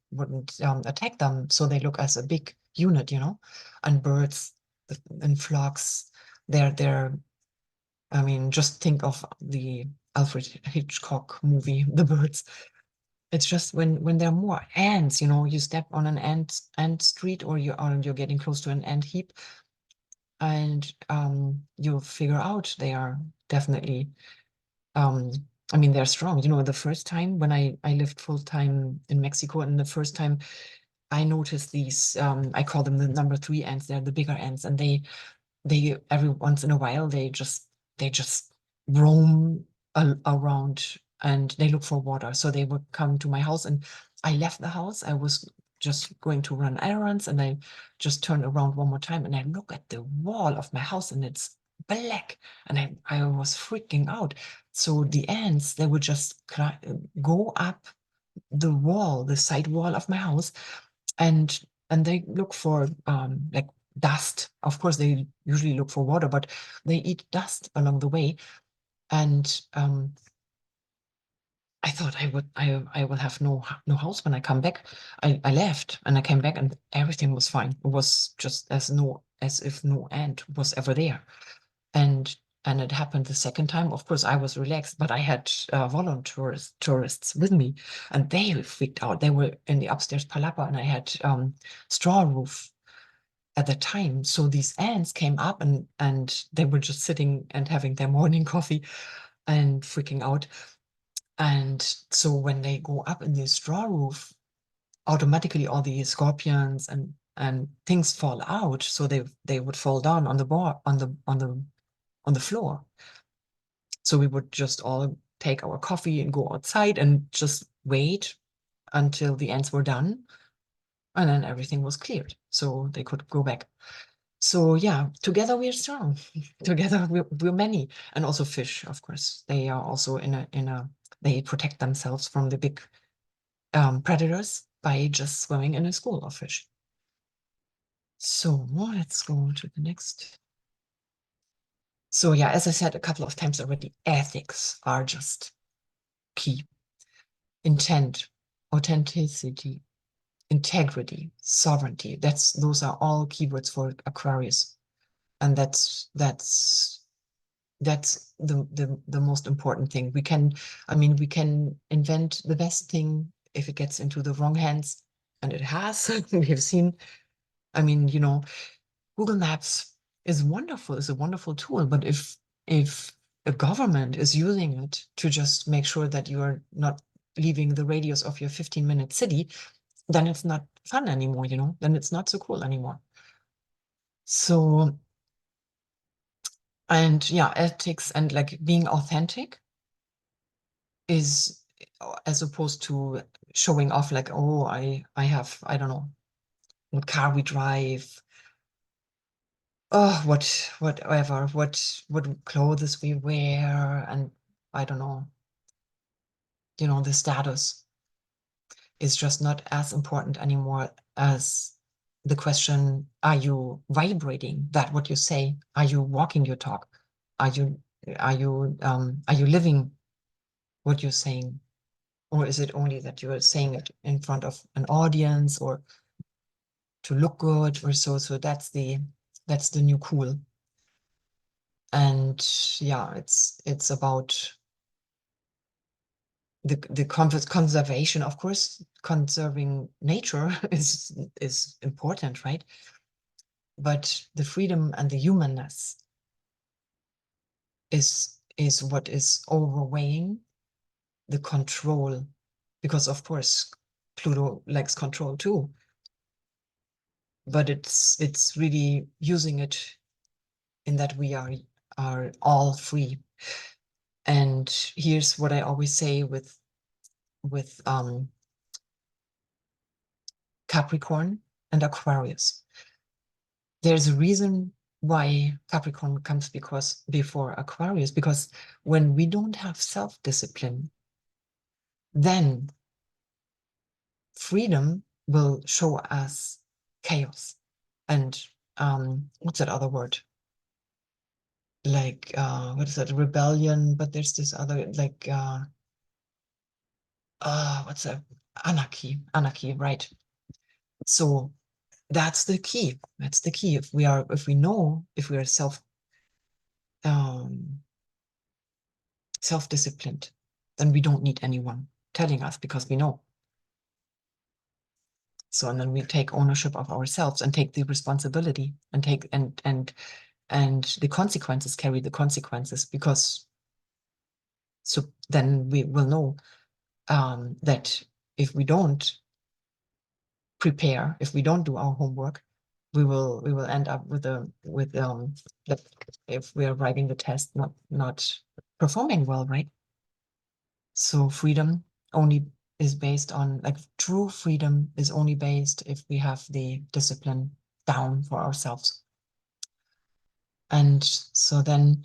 attack them. So they look as a big unit, you know. And birds in flocks, they're. I mean, just think of the Alfred Hitchcock movie, The Birds. It's just when there are more ants, you know, you step on an ant street, or you're getting close to an ant heap, and you figure out they are definitely um I mean, they're strong. You know, the first time when I lived full time in Mexico, and the first time I noticed these, I call them the number three ants. They're the bigger ants, and they every once in a while they just roam around, and they look for water. So they would come to my house, and I left the house. I was just going to run errands, and I just turned around one more time, and I look at the wall of my house, and it's black, and I was freaking out. So the ants, they would just go up the wall, the side wall of my house, and they look for like dust. Of course, they usually look for water, but they eat dust along the way. And I thought I will have no house when I come back. I left, and I came back, and everything was fine. It was just as if no ant was ever there. And it happened the second time. Of course, I was relaxed, but I had volunteers, tourists with me, and they freaked out. They were in the upstairs palapa, and I had straw roof at the time. So these ants came up, and they were just sitting and having their morning coffee and freaking out. And so when they go up in the straw roof, automatically all the scorpions and things fall out. So they would fall down on the bar on the floor. So we would just all take our coffee and go outside and just wait until the ants were done, and then everything was cleared, so they could go back. So yeah, together we're strong. Together we're many. And also fish, of course. They are also they protect themselves from the big predators by just swimming in a school of fish. So let's go to the next. So yeah, as I said a couple of times already, ethics are just key. Intent, authenticity, integrity, sovereignty. Those are all keywords for Aquarius. And that's the most important thing. We can invent the best thing if it gets into the wrong hands, and it has. We have seen, I mean, you know, Google Maps is wonderful, is a wonderful tool, but if a government is using it to just make sure that you are not leaving the radius of your 15-minute city, then it's not fun anymore, you know, then it's not so cool anymore. So, and yeah, ethics and like being authentic is, as opposed to showing off, like, oh, I have, I don't know, what car we drive, oh, whatever, what clothes we wear, and I don't know, you know, the status is just not as important anymore as the question: are you vibrating that what you say? Are you walking your talk? Are you are you living what you're saying? Or is it only that you are saying it in front of an audience, or to look good or so? So that's the new cool. And yeah, it's about the conservation. Of course, conserving nature is important, right? But the freedom and the humanness is what is overweighing the control, because of course Pluto likes control too, but it's really using it in that we are all free. And here's what I always say with Capricorn and Aquarius. there's a reason why Capricorn comes before Aquarius, because when we don't have self-discipline, then freedom will show us chaos. And what's that other word? Like, what is that? Rebellion, but there's this other, like, what's that? Anarchy, right? So that's the key. That's the key. If we are self-disciplined, then we don't need anyone telling us, because we know. So, and then we take ownership of ourselves and take the responsibility and take and the consequences, carry the consequences, because so then we will know that if we don't prepare, if we don't do our homework, we will end up with that if we are writing the test not performing well, right? So freedom only is based on, like, true freedom is only based if we have the discipline down for ourselves. And so then,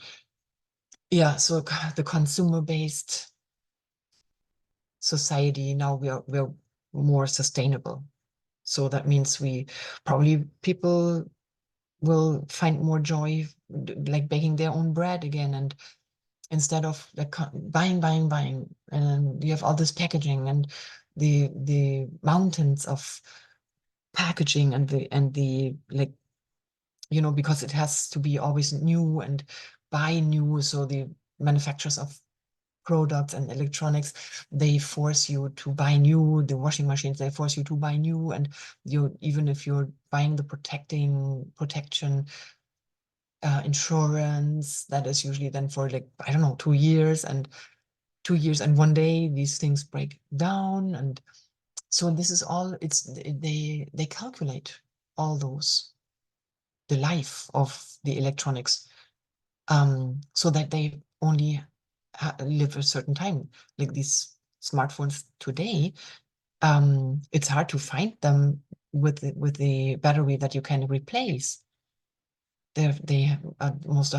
yeah, so the consumer-based society, now we're more sustainable. So that means people will find more joy, like baking their own bread again, and instead of like buying, and you have all this packaging and the mountains of packaging and the like, because it has to be always new and buy new. So the manufacturers of products and electronics, they force you to buy new. The washing machines, they force you to buy new, and even if you're buying the protection insurance, that is usually then for, like, I don't know, 2 years, and 2 years and one day these things break down. And so this is all, they calculate all those, the life of the electronics, so that they only live a certain time. Like these smartphones today, it's hard to find them with the battery that you can replace. Most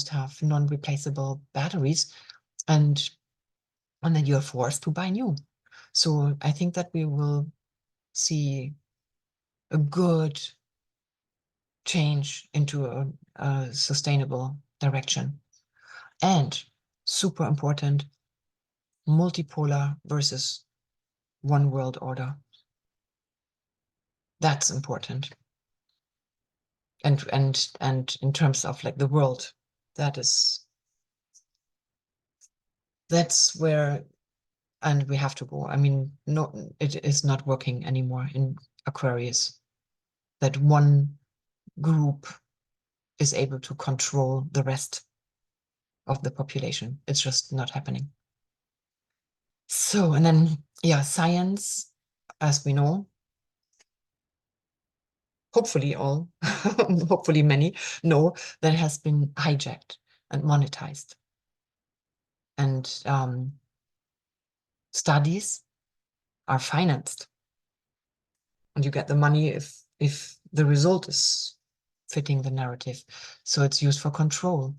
have non-replaceable batteries, and then you're forced to buy new. So I think that we will see a good change into a sustainable direction. And super important, multipolar versus one world order. That's important. And in terms of, like, the world, that's where, and we have to go. I mean, no, it is not working anymore in Aquarius, that one group is able to control the rest of the population. It's just not happening. So, and then, yeah, science, as we know, hopefully all, hopefully many know that it has been hijacked and monetized. And studies are financed, and you get the money if the result is fitting the narrative. So it's used for control.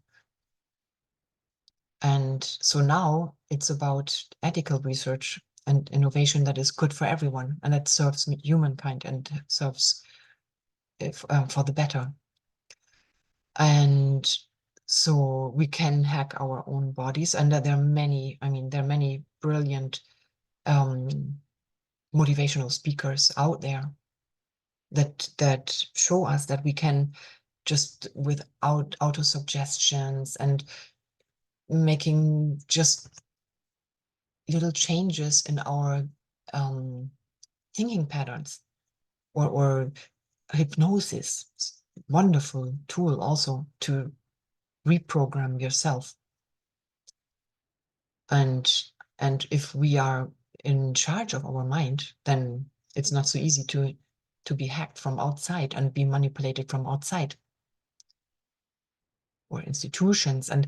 And so now it's about ethical research and innovation that is good for everyone, and that serves humankind and serves for the better. And so we can hack our own bodies, and there are many, there are many brilliant motivational speakers out there that show us that we can, just without auto-suggestions and making just little changes in our thinking patterns, or hypnosis, wonderful tool also to reprogram yourself. And if we are in charge of our mind, then it's not so easy to be hacked from outside and be manipulated from outside, or institutions. And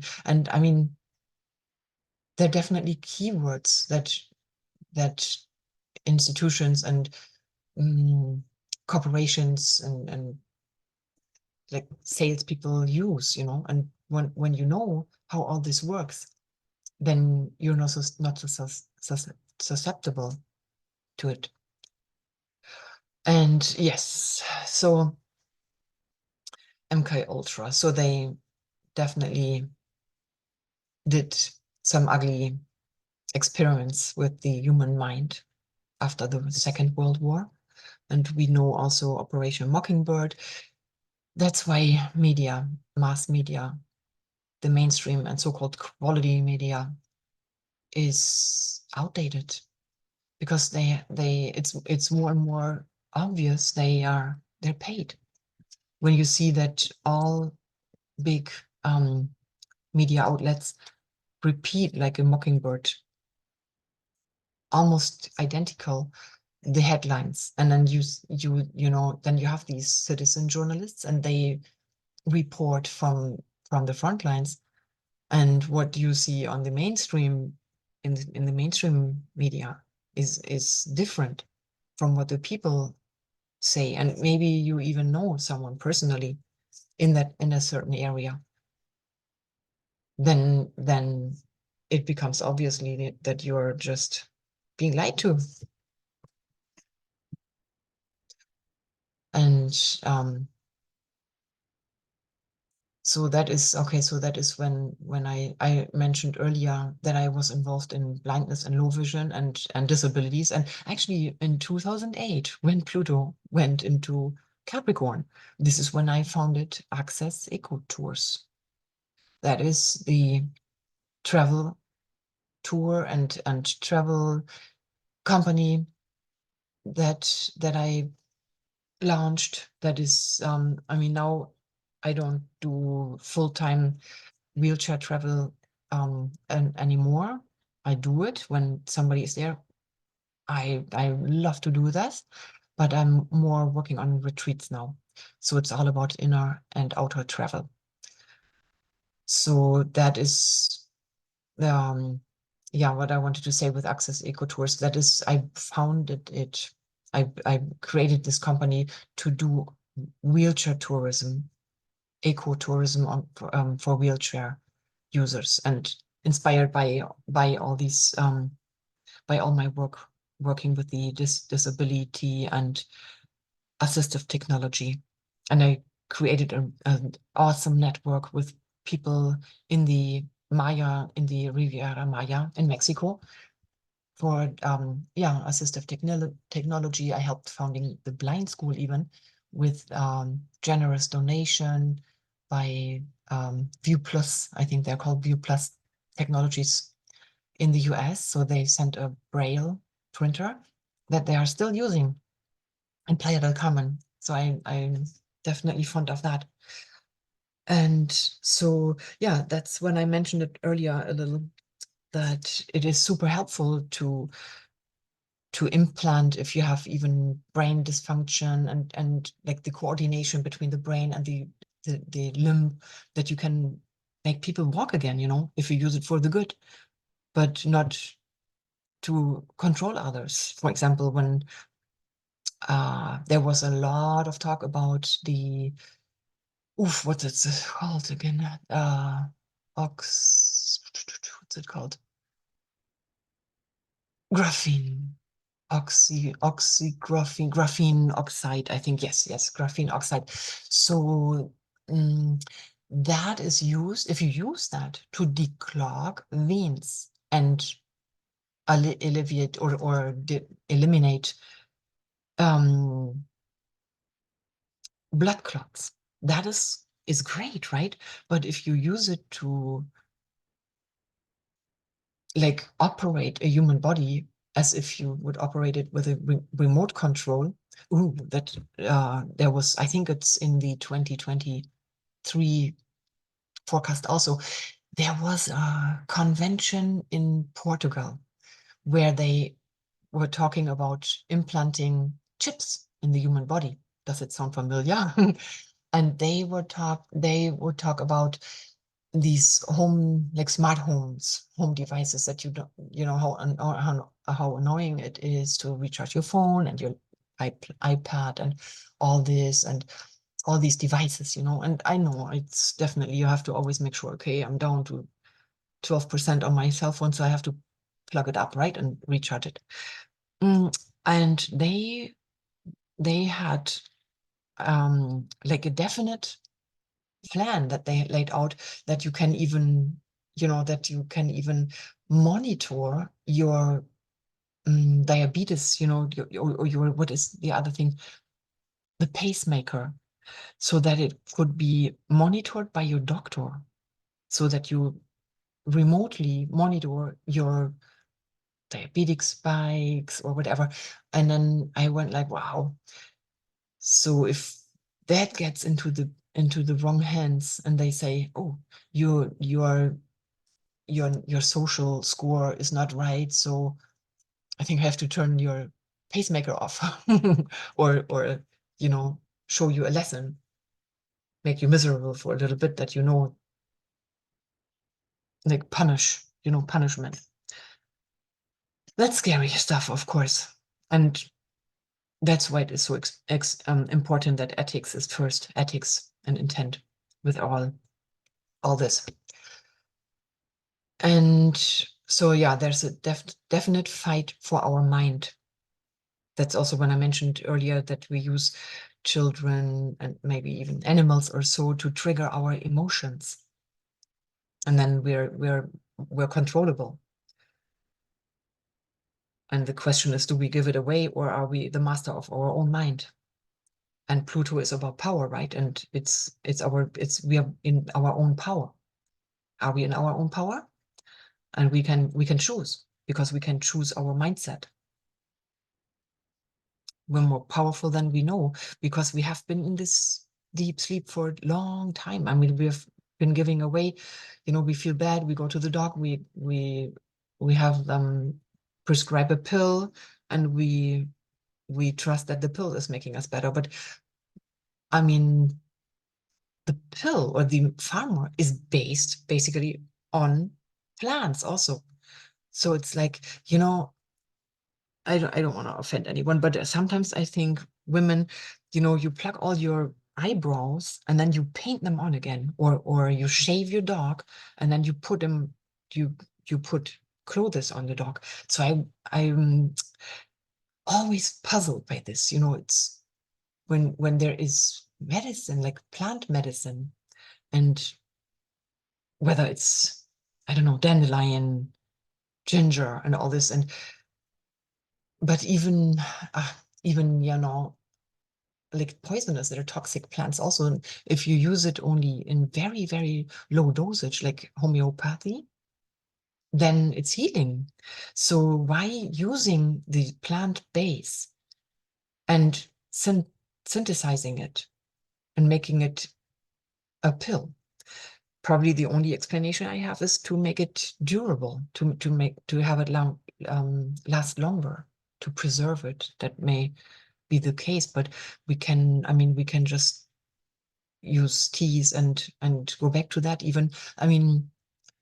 I mean, there are definitely keywords that institutions and corporations and like salespeople use, you know. And when you know how all this works, then you're not so susceptible to it. And yes, so MK Ultra, so they definitely did some ugly experiments with the human mind after the Second World War. And we know also Operation Mockingbird. That's why media, mass media, the mainstream and so-called quality media is outdated, because it's more and more obvious they're paid. When you see that all big media outlets repeat like a mockingbird, almost identical, the headlines, and then you know, then you have these citizen journalists, and they report from the front lines. And what you see on the mainstream, in the mainstream media, is different from what the people say. And maybe you even know someone personally in a certain area, then it becomes obviously that you're just being lied to. And so that is okay. So that is when I mentioned earlier that I was involved in blindness and low vision and disabilities. And actually in 2008, when Pluto went into Capricorn, this is when I founded Access Eco Tours. That is the travel tour and travel company that I launched. That is, I mean, now I don't do full-time wheelchair travel anymore. I do it when somebody is there. I love to do that, but I'm more working on retreats now. So it's all about inner and outer travel. So that is yeah, what I wanted to say with Access Eco Tours. That is, I founded it. I created this company to do wheelchair tourism, eco-tourism for wheelchair users, and inspired by all these by all my working with the disability and assistive technology. And I created an awesome network with people in the Riviera Maya in Mexico for yeah, assistive technology. I helped founding the blind school even with generous donation by View Plus. I think they're called View Plus Technologies in the US. So they sent a Braille printer that they are still using in Playa del Carmen. So I'm definitely fond of that. And so, yeah, that's when I mentioned it earlier a little, that it is super helpful to implant if you have even brain dysfunction, and like the coordination between the brain and the limb, that you can make people walk again, you know, if you use it for the good, but not to control others. For example, when there was a lot of talk about the what's it called again? What's it called? Graphene. Graphene oxide, I think. Yes, graphene oxide. So that is used, if you use that to declog veins and alleviate or eliminate blood clots. That is great, right? But if you use it to like operate a human body as if you would operate it with a remote control. Ooh, that there was, I think it's in the 2023 forecast also, there was a convention in Portugal where they were talking about implanting chips in the human body. Does it sound familiar? And they would talk about these like smart home devices that you don't, you know, how annoying it is to recharge your phone and your iPad and all this. And all these devices, and I know it's definitely, you have to always make sure, okay, I'm down to 12% on my cell phone, so I have to plug it up, right, and recharge it. And they had like a definite plan that they laid out, that you can even, monitor your diabetes, or what is the other thing, the pacemaker, so that it could be monitored by your doctor, so that you remotely monitor your diabetic spikes or whatever. And then I went like, wow. So if that gets into the wrong hands, and they say, oh, your social score is not right, so I think I have to turn your pacemaker off, or show you a lesson, make you miserable for a little bit, that like punishment. That's scary stuff, of course. And that's why it is so important that ethics is first, ethics and intent with all this. And so, yeah, there's a definite fight for our mind. That's also when I mentioned earlier that we use children and maybe even animals or so to trigger our emotions. And then we're controllable. And the question is, do we give it away, or are we the master of our own mind? And Pluto is about power, right? And we are in our own power. Are we in our own power? And we can choose, because we can choose our mindset. We're more powerful than we know, because we have been in this deep sleep for a long time. I mean, we have been giving away, we feel bad, we go to the doc, we have them prescribe a pill, and we trust that the pill is making us better. But I mean, the pill or the pharma is based basically on plants also. So it's like, I don't want to offend anyone, but sometimes I think women, you pluck all your eyebrows and then you paint them on again, or you shave your dog and then you put clothes on the dog. So I'm always puzzled by this. It's when there is medicine, like plant medicine, and whether it's, I don't know, dandelion, ginger, and all this, but even like poisonous, that are toxic plants also, and if you use it only in very, very low dosage, like homeopathy, then it's healing. So why using the plant base and synthesizing it and making it a pill? Probably the only explanation I have is to make it durable, to have it last longer, to preserve it. That may be the case, but we can just use teas and go back to that even. I mean,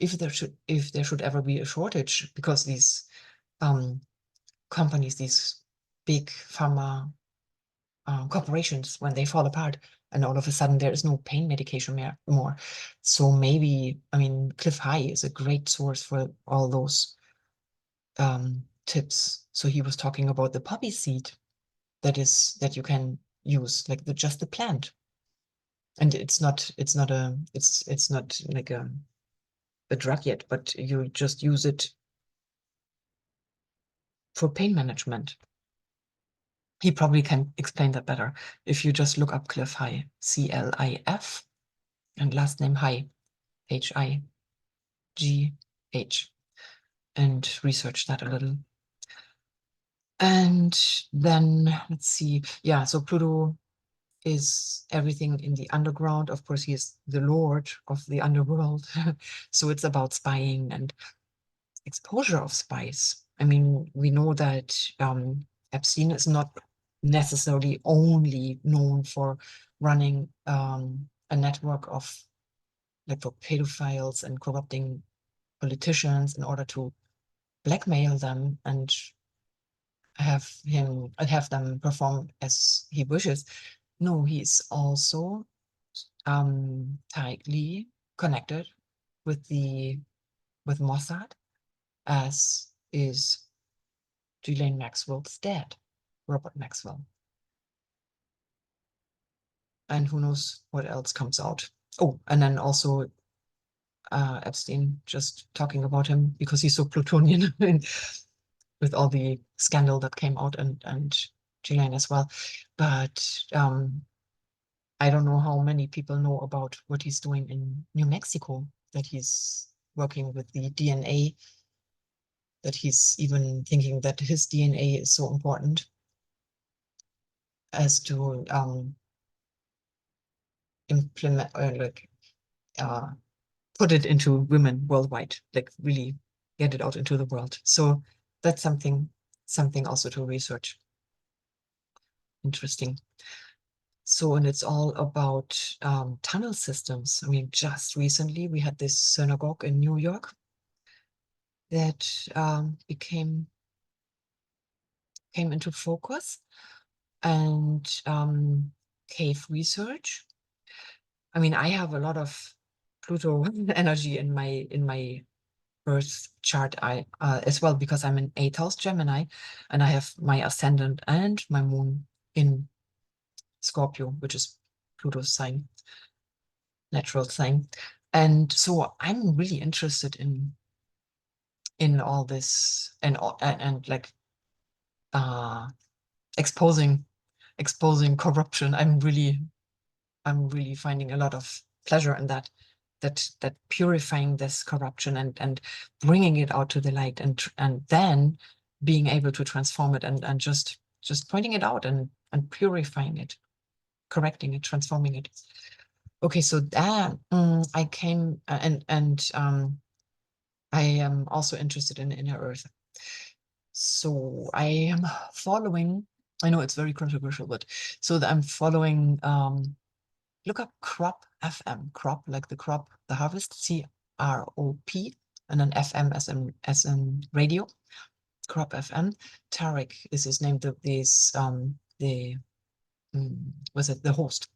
if there should ever be a shortage, because these companies, these big pharma corporations, when they fall apart and all of a sudden there is no pain medication more. So maybe, Cliff High is a great source for all those tips. So he was talking about the poppy seed that you can use, like just the plant. And it's not like a drug yet, but you just use it for pain management. He probably can explain that better if you just look up Cliff High, CLIF, and last name High, HIGH, and research that a little. And then let's see. Yeah, so Pluto is everything in the underground. Of course, he is the lord of the underworld. So it's about spying and exposure of spies. I mean, we know that Epstein is not necessarily only known for running a network of, like, for pedophiles and corrupting politicians in order to blackmail them and have them perform as he wishes. No, he's also tightly connected with Mossad, as is Ghislaine Maxwell's dad, Robert Maxwell. And who knows what else comes out. Oh, and then also Epstein, just talking about him because he's so Plutonian with all the scandal that came out, and Ghislaine as well. But I don't know how many people know about what he's doing in New Mexico, that he's working with the DNA, that he's even thinking that his DNA is so important as to implement or put it into women worldwide, like really get it out into the world. So that's something also to research. Interesting. So, and it's all about tunnel systems. I mean, just recently we had this synagogue in New York that came into focus, and cave research. I mean, I have a lot of Pluto energy in my birth chart, as well, because I'm an 8th house Gemini, and I have my ascendant and my moon in Scorpio, which is Pluto's sign, natural sign. And so I'm really interested in all this, and like exposing corruption. I'm really finding a lot of pleasure in that purifying this corruption, and bringing it out to the light, and then being able to transform it, and just pointing it out, and purifying it, correcting it, transforming it. Okay, so that I came and I am also interested in inner earth. So I am following, I know it's very controversial, but so that I'm following look up Crop FM, crop like the crop, the harvest, CROP, and then FM as in radio, Crop FM. Tarek is his name. Was it the host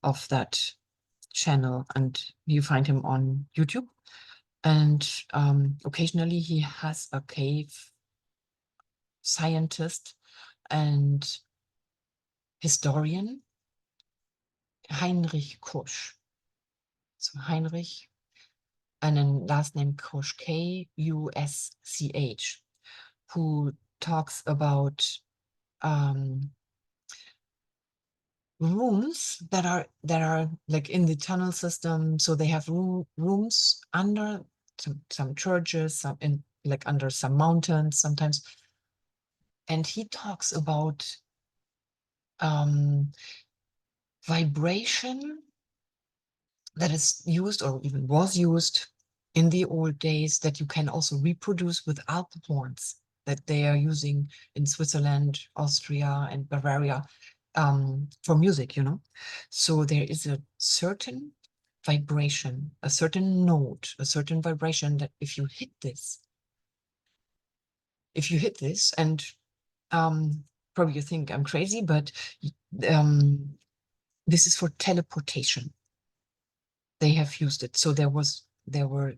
of that channel, and you find him on YouTube. And occasionally he has a cave scientist and historian, Heinrich Kusch. So Heinrich, and then last name Kusch, Kusch, who talks about rooms that are like in the tunnel system. So they have rooms under some churches, some in like under some mountains sometimes. And he talks about vibration that is used, or even was used in the old days, that you can also reproduce with alp horns that they are using in Switzerland, Austria, and Bavaria for music, So there is a certain vibration, a certain note, a certain vibration that if you hit this, and probably you think I'm crazy, but this is for teleportation. They have used it. So they were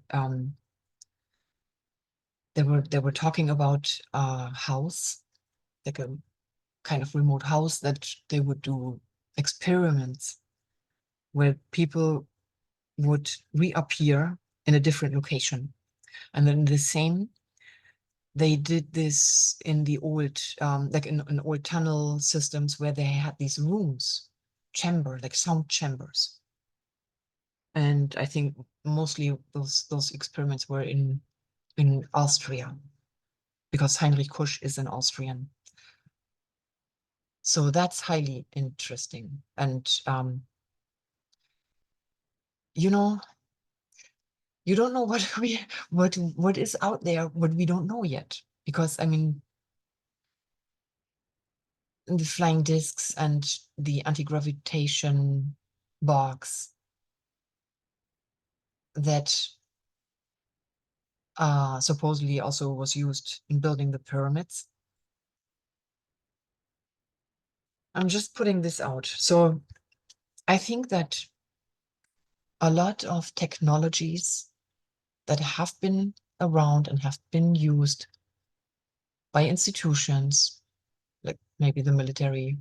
talking about a house, like a kind of remote house, that they would do experiments where people would reappear in a different location. And then they did this in the old, like in old tunnel systems, where they had these rooms, like sound chambers. And I think mostly those experiments were in Austria, because Heinrich Kusch is an Austrian. So that's highly interesting. And you know, you don't know what is out there, what we don't know yet. Because I mean, the flying discs and the anti-gravitation box that supposedly also was used in building the pyramids. I'm just putting this out. So I think that a lot of technologies that have been around and have been used by institutions, like maybe the military,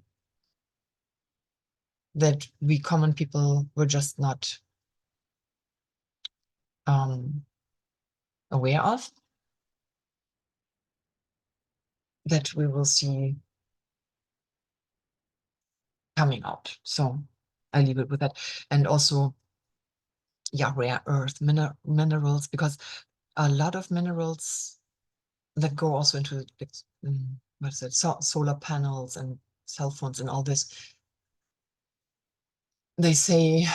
that we common people were just not aware of, that we will see coming out. So I leave it with that. And also, yeah, rare earth minerals, because a lot of minerals that go also into like, what is it, solar panels and cell phones and all this. They say,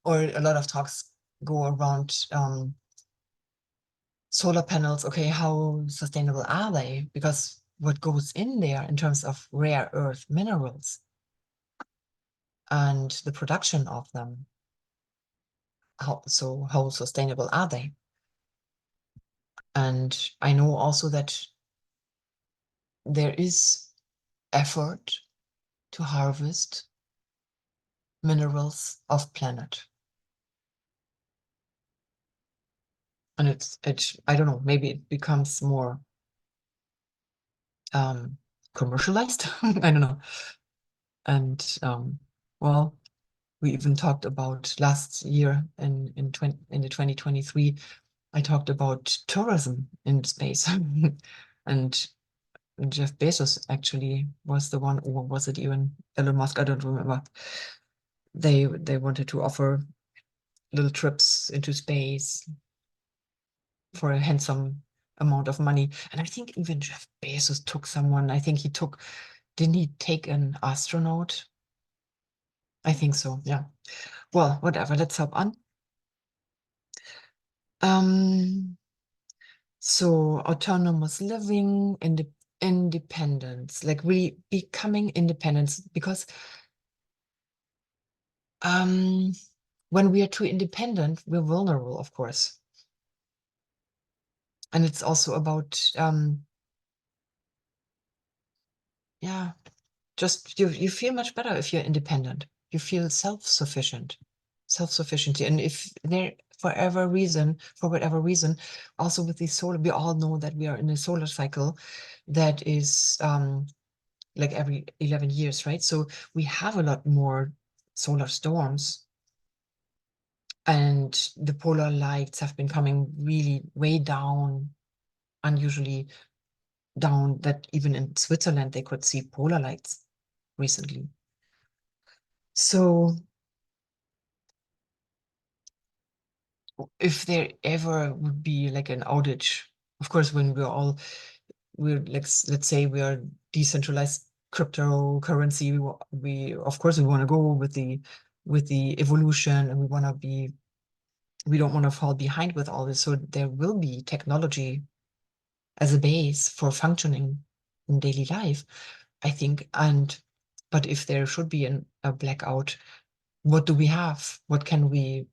or a lot of talks go around solar panels. Okay, how sustainable are they? Because what goes in there in terms of rare earth minerals and the production of them, how sustainable are they? And I know also that there is effort to harvest minerals of planet. And it's I don't know, maybe it becomes more commercialized. I don't know. And well, we even talked about last year in the 2023, I talked about tourism in space. And Jeff Bezos actually was the one, or was it even Elon Musk? I don't remember. They wanted to offer little trips into space for a handsome amount of money. And I think even Jeff Bezos took someone. I think didn't he take an astronaut? I think so, yeah. Well, whatever, let's hop on. So autonomous living, independence, like really becoming independence, because when we are too independent, we're vulnerable, of course. And it's also about yeah, just you feel much better if you're independent. You feel self-sufficiency. And if there, for whatever reason, also with the solar, we all know that we are in a solar cycle that is like every 11 years, right? So we have a lot more solar storms, and the polar lights have been coming really way down, unusually down, that even in Switzerland they could see polar lights recently. So if there ever would be like an outage, of course, when we're like, let's say we are decentralized cryptocurrency, we of course we want to go with the evolution, and we don't want to fall behind with all this. So there will be technology as a base for functioning in daily life, I think. But if there should be a blackout, what do we have? What can we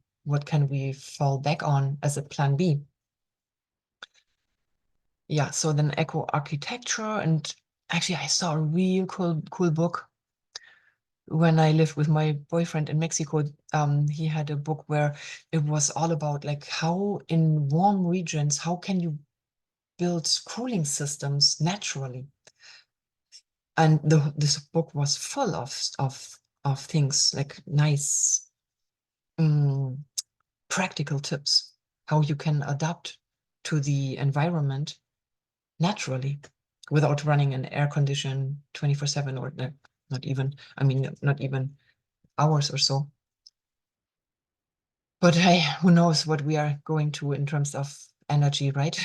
fall back on as a plan B? Yeah, so then eco architecture. And actually I saw a real cool book when I lived with my boyfriend in Mexico. He had a book where it was all about like how in warm regions, how can you build cooling systems naturally? And this book was full of things like nice practical tips how you can adapt to the environment naturally without running an air condition 24/7, or not even, I mean, not even hours or so. But hey, who knows what we are going to in terms of energy, right?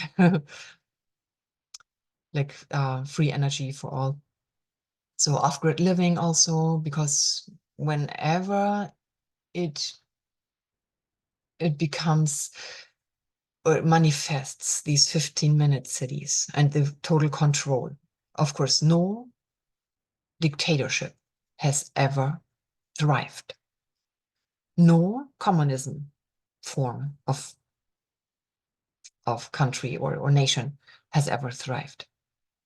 Like free energy for all. So off-grid living also, because whenever it becomes or it manifests these 15-minute cities and the total control, of course, no dictatorship has ever thrived. No communism form of country or nation has ever thrived.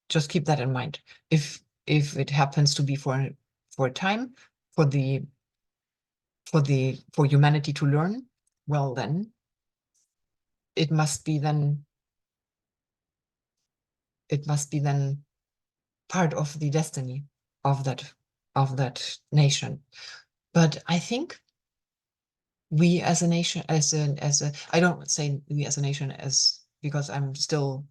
Just keep that in mind. If it happens to be for for a time for humanity to learn, well, then it must be then part of the destiny of that nation. But I think we as a nation, I don't say we as a nation as, because I'm still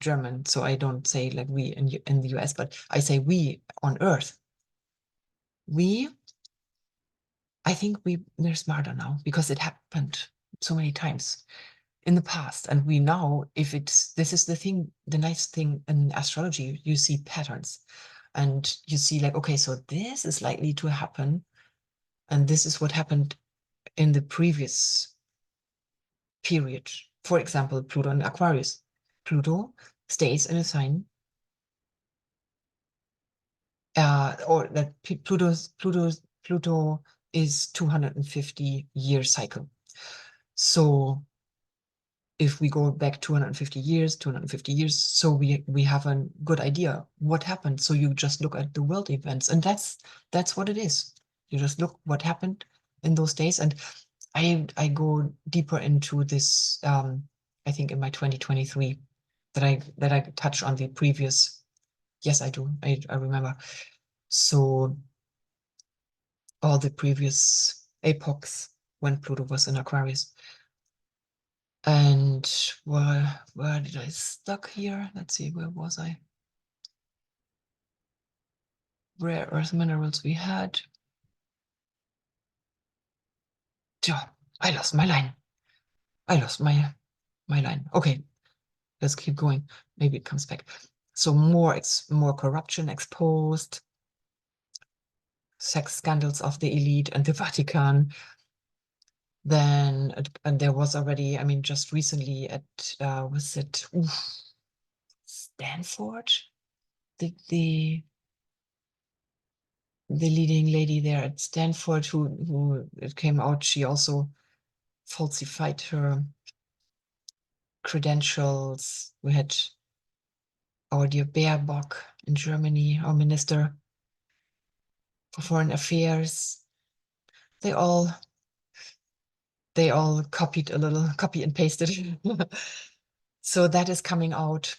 German, so I don't say like we in the US, but I say we on Earth. I think we're smarter now because it happened so many times in the past, and we know this is the nice thing in astrology. You see patterns, and you see like, okay, so this is likely to happen, and this is what happened in the previous period. For example, Pluto and Aquarius. Pluto stays in a sign, or that Pluto is 250-year cycle. So if we go back 250 years, so we have a good idea what happened. So you just look at the world events, and that's what it is. You just look what happened in those days. And I go deeper into this, I think in my 2023, that I touch on the previous. Yes, I do. I remember. So all the previous epochs when Pluto was in Aquarius. And where did I stuck here? Let's see, where was I? Rare earth minerals we had. Yeah, I lost my line. I lost my line. Okay, let's keep going. Maybe it comes back. So more corruption exposed, sex scandals of the elite and the Vatican. Then and there was already, I mean, just recently at was it Stanford? The leading lady there at Stanford who it came out, she also falsified her credentials. We had our dear Baerbock in Germany, our Minister for Foreign Affairs. They all copied a little, copy and pasted. So that is coming out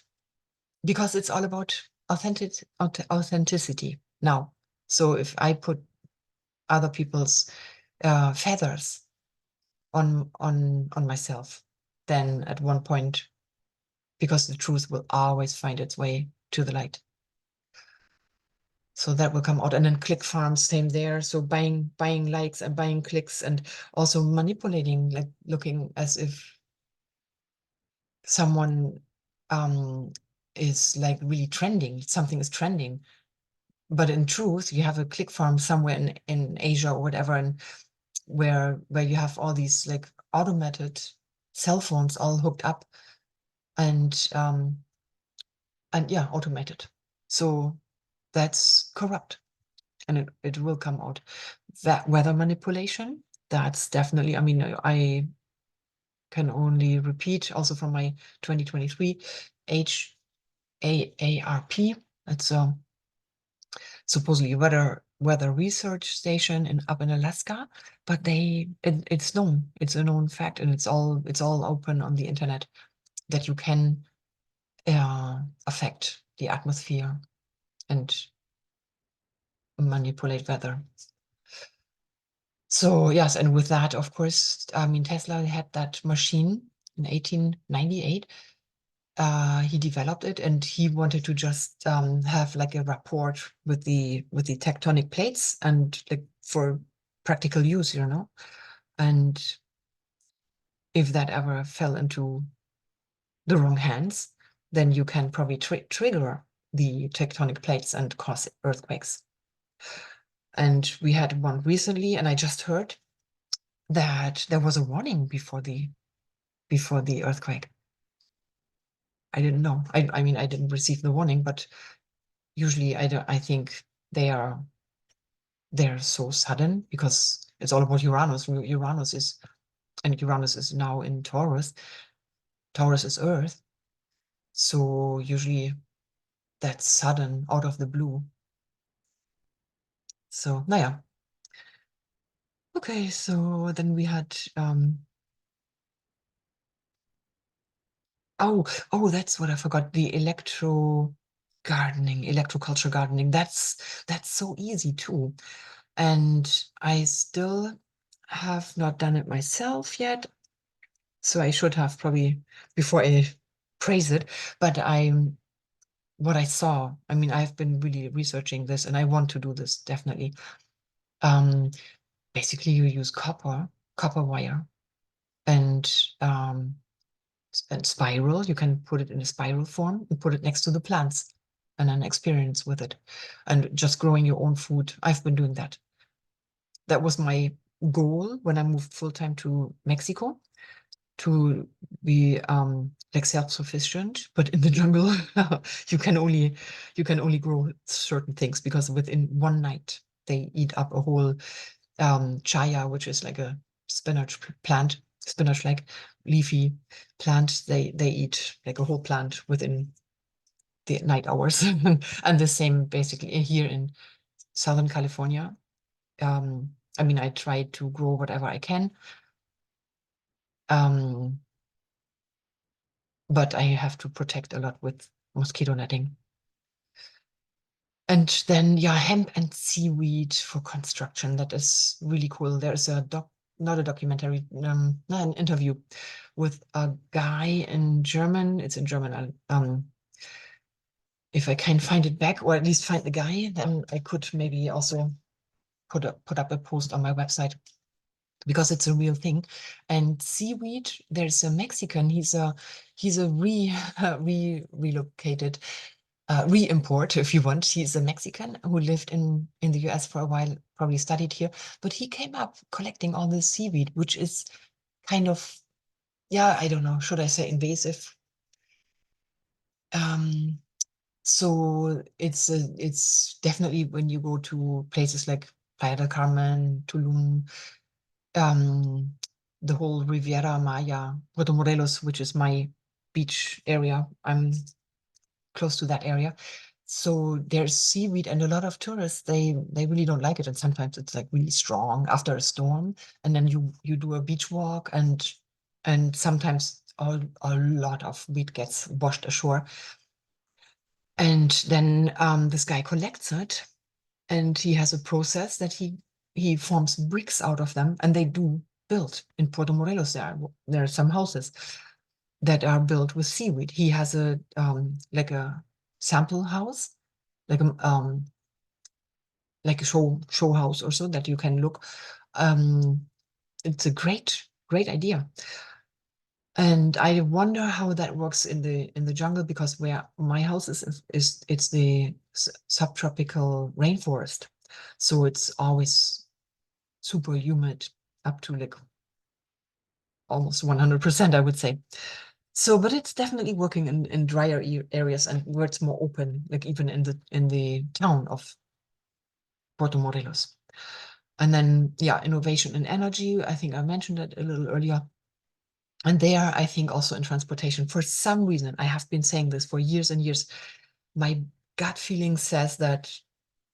because it's all about authenticity now. So if I put other people's feathers on myself, then at one point, because the truth will always find its way to the light. So that will come out. And then click farms, same there. So buying likes and buying clicks, and also manipulating, like looking as if someone is like really trending, something is trending. But in truth, you have a click farm somewhere in Asia or whatever, and where you have all these like automated cell phones all hooked up, and yeah, automated. So that's corrupt, and it will come out. That weather manipulation, that's definitely, I mean, I can only repeat also from my 2023 HAARP. It's supposedly a weather research station up in Alaska, but it's known, it's a known fact, and it's all open on the internet that you can affect the atmosphere and manipulate weather. So yes, and with that, of course, I mean, Tesla had that machine in 1898. He developed it, and he wanted to just have like a rapport with the tectonic plates, and like for practical use, you know. And if that ever fell into the wrong hands, then you can probably trigger the tectonic plates and cause earthquakes. And we had one recently, and I just heard that there was a warning before the earthquake. I didn't know. I mean, I didn't receive the warning, but usually I think they're so sudden because it's all about Uranus. Uranus is now in Taurus. Taurus is Earth. So usually that's sudden, out of the blue. So, naja. Okay, so then we had oh, that's what I forgot. The electroculture gardening. That's so easy too. And I still have not done it myself yet. So I should have probably before I praise it. But what I saw, I mean, I've been really researching this and I want to do this definitely. Um, Basically you use copper wire and and spiral. You can put it in a spiral form and put it next to the plants and then experience with it and just growing your own food. I've been doing that. That was my goal when I moved full time to Mexico, to be like self-sufficient. But in the jungle, you can only grow certain things because within one night they eat up a whole chaya, which is like a spinach plant, spinach-like leafy plant. They eat like a whole plant within the night hours. And the same basically here in Southern California. I mean, I try to grow whatever I can, but I have to protect a lot with mosquito netting. And then, yeah, hemp and seaweed for construction. That is really cool. There's not a documentary, not an interview with a guy in German. It's in German. If I can find it back, or at least find the guy, then I could maybe also put up a post on my website because it's a real thing. And seaweed, there's a Mexican. He's a relocated re-import, if you want. He's a Mexican who lived in the US for a while, probably studied here, but he came up collecting all this seaweed, which is kind of, yeah, I don't know, should I say invasive? Um, so it's definitely when you go to places like Playa del Carmen, Tulum, um, the whole Riviera Maya, Puerto Morelos, which is my beach area. I'm close to that area. So there's seaweed and a lot of tourists, they really don't like it. And sometimes it's like really strong after a storm. And then you do a beach walk and sometimes a lot of weed gets washed ashore. And then this guy collects it and he has a process that he forms bricks out of them, and they do build in Puerto Morelos. There are some houses that are built with seaweed. He has a like a sample house, like a show house or so that you can look. It's a great idea. And I wonder how that works in the jungle, because where my house is it's the subtropical rainforest. So it's always super humid up to like almost 100%, I would say. So, but it's definitely working in drier areas and where it's more open, like even in the town of Puerto Morelos. And then, yeah, innovation in energy. I think I mentioned it a little earlier. And there, I think also in transportation, for some reason, I have been saying this for years and years. My gut feeling says that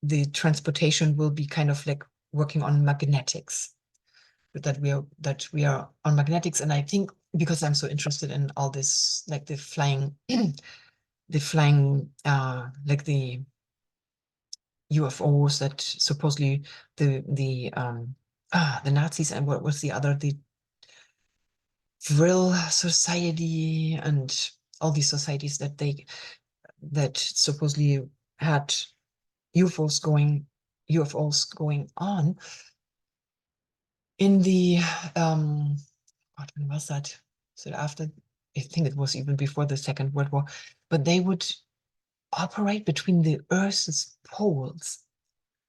the transportation will be kind of like working on magnetics, that we are on magnetics. And I think because I'm so interested in all this, like the flying, like the UFOs that supposedly the Nazis, and what was the other, the Vril Society and all these societies that supposedly had UFOs going on in the when was that? So after, I think it was even before the Second World War, but they would operate between the Earth's poles.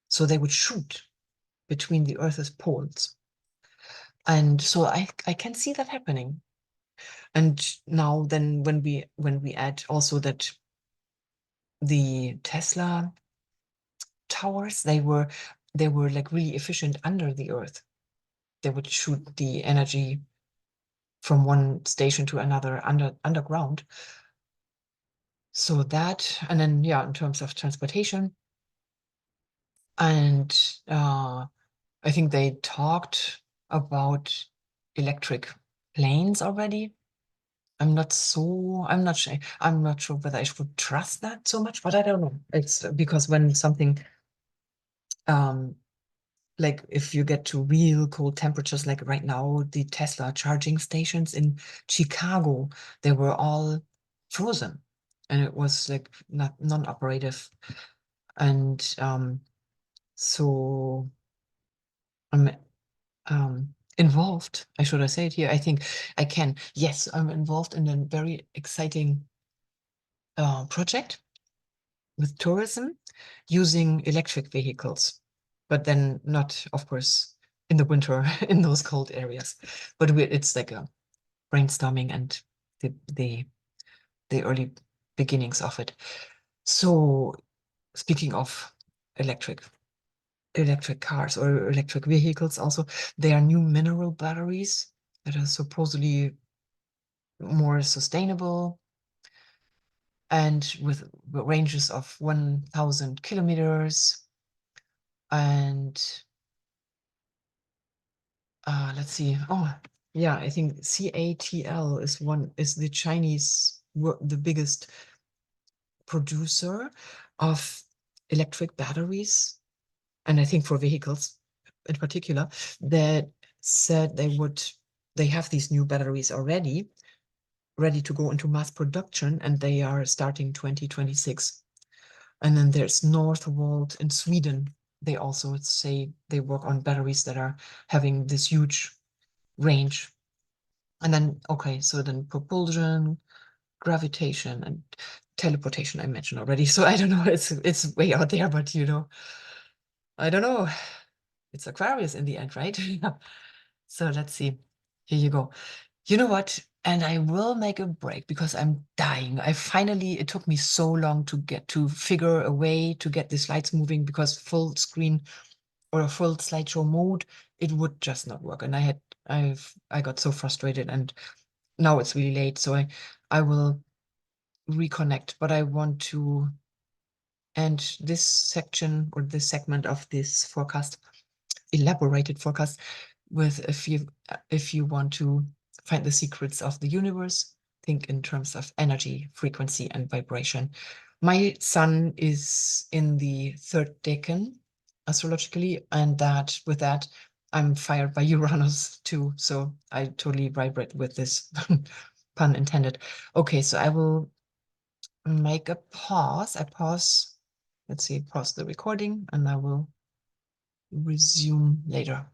So they would shoot between the Earth's poles. And so I can see that happening. And now then when we add also that the Tesla towers, they were like really efficient under the earth. They would shoot the energy from one station to another underground. So that, and then yeah, in terms of transportation, And I think they talked about electric planes already. I'm not sure. I'm not sure whether I should trust that so much, but I don't know. It's because when something um like if you get to real cold temperatures, like right now, the Tesla charging stations in Chicago, they were all frozen, and it was like not non-operative. And so I'm involved. Should I say it here? I think I can. Yes, I'm involved in a very exciting project with tourism using electric vehicles, but then not, of course, in the winter in those cold areas. But it's like a brainstorming and the the early beginnings of it. So speaking of electric electric cars or electric vehicles also, there are new mineral batteries that are supposedly more sustainable and with ranges of 1,000 kilometers. And let's see. Oh, yeah, I think CATL is the Chinese, the biggest producer of electric batteries, and I think for vehicles in particular, that said they have these new batteries already ready to go into mass production, and they are starting 2026. And then there's Northvolt in Sweden. They also say they work on batteries that are having this huge range. And then, okay, so then propulsion, gravitation, and teleportation I mentioned already. So I don't know, it's way out there, but I don't know. It's Aquarius in the end, right? So let's see. Here you go. You know what? And I will make a break because I'm dying. It took me so long to figure a way to get the slides moving, because full screen or a full slideshow mode, it would just not work. And I got so frustrated, and now it's really late. So I will reconnect, but I want to end this section or this segment of this forecast, elaborated forecast, with if you want to find the secrets of the universe, think in terms of energy, frequency, and vibration. My sun is in the third decan astrologically, and with that, I'm fired by Uranus too. So I totally vibrate with this, pun intended. Okay, so I will make a pause. Let's see, pause the recording, and I will resume later.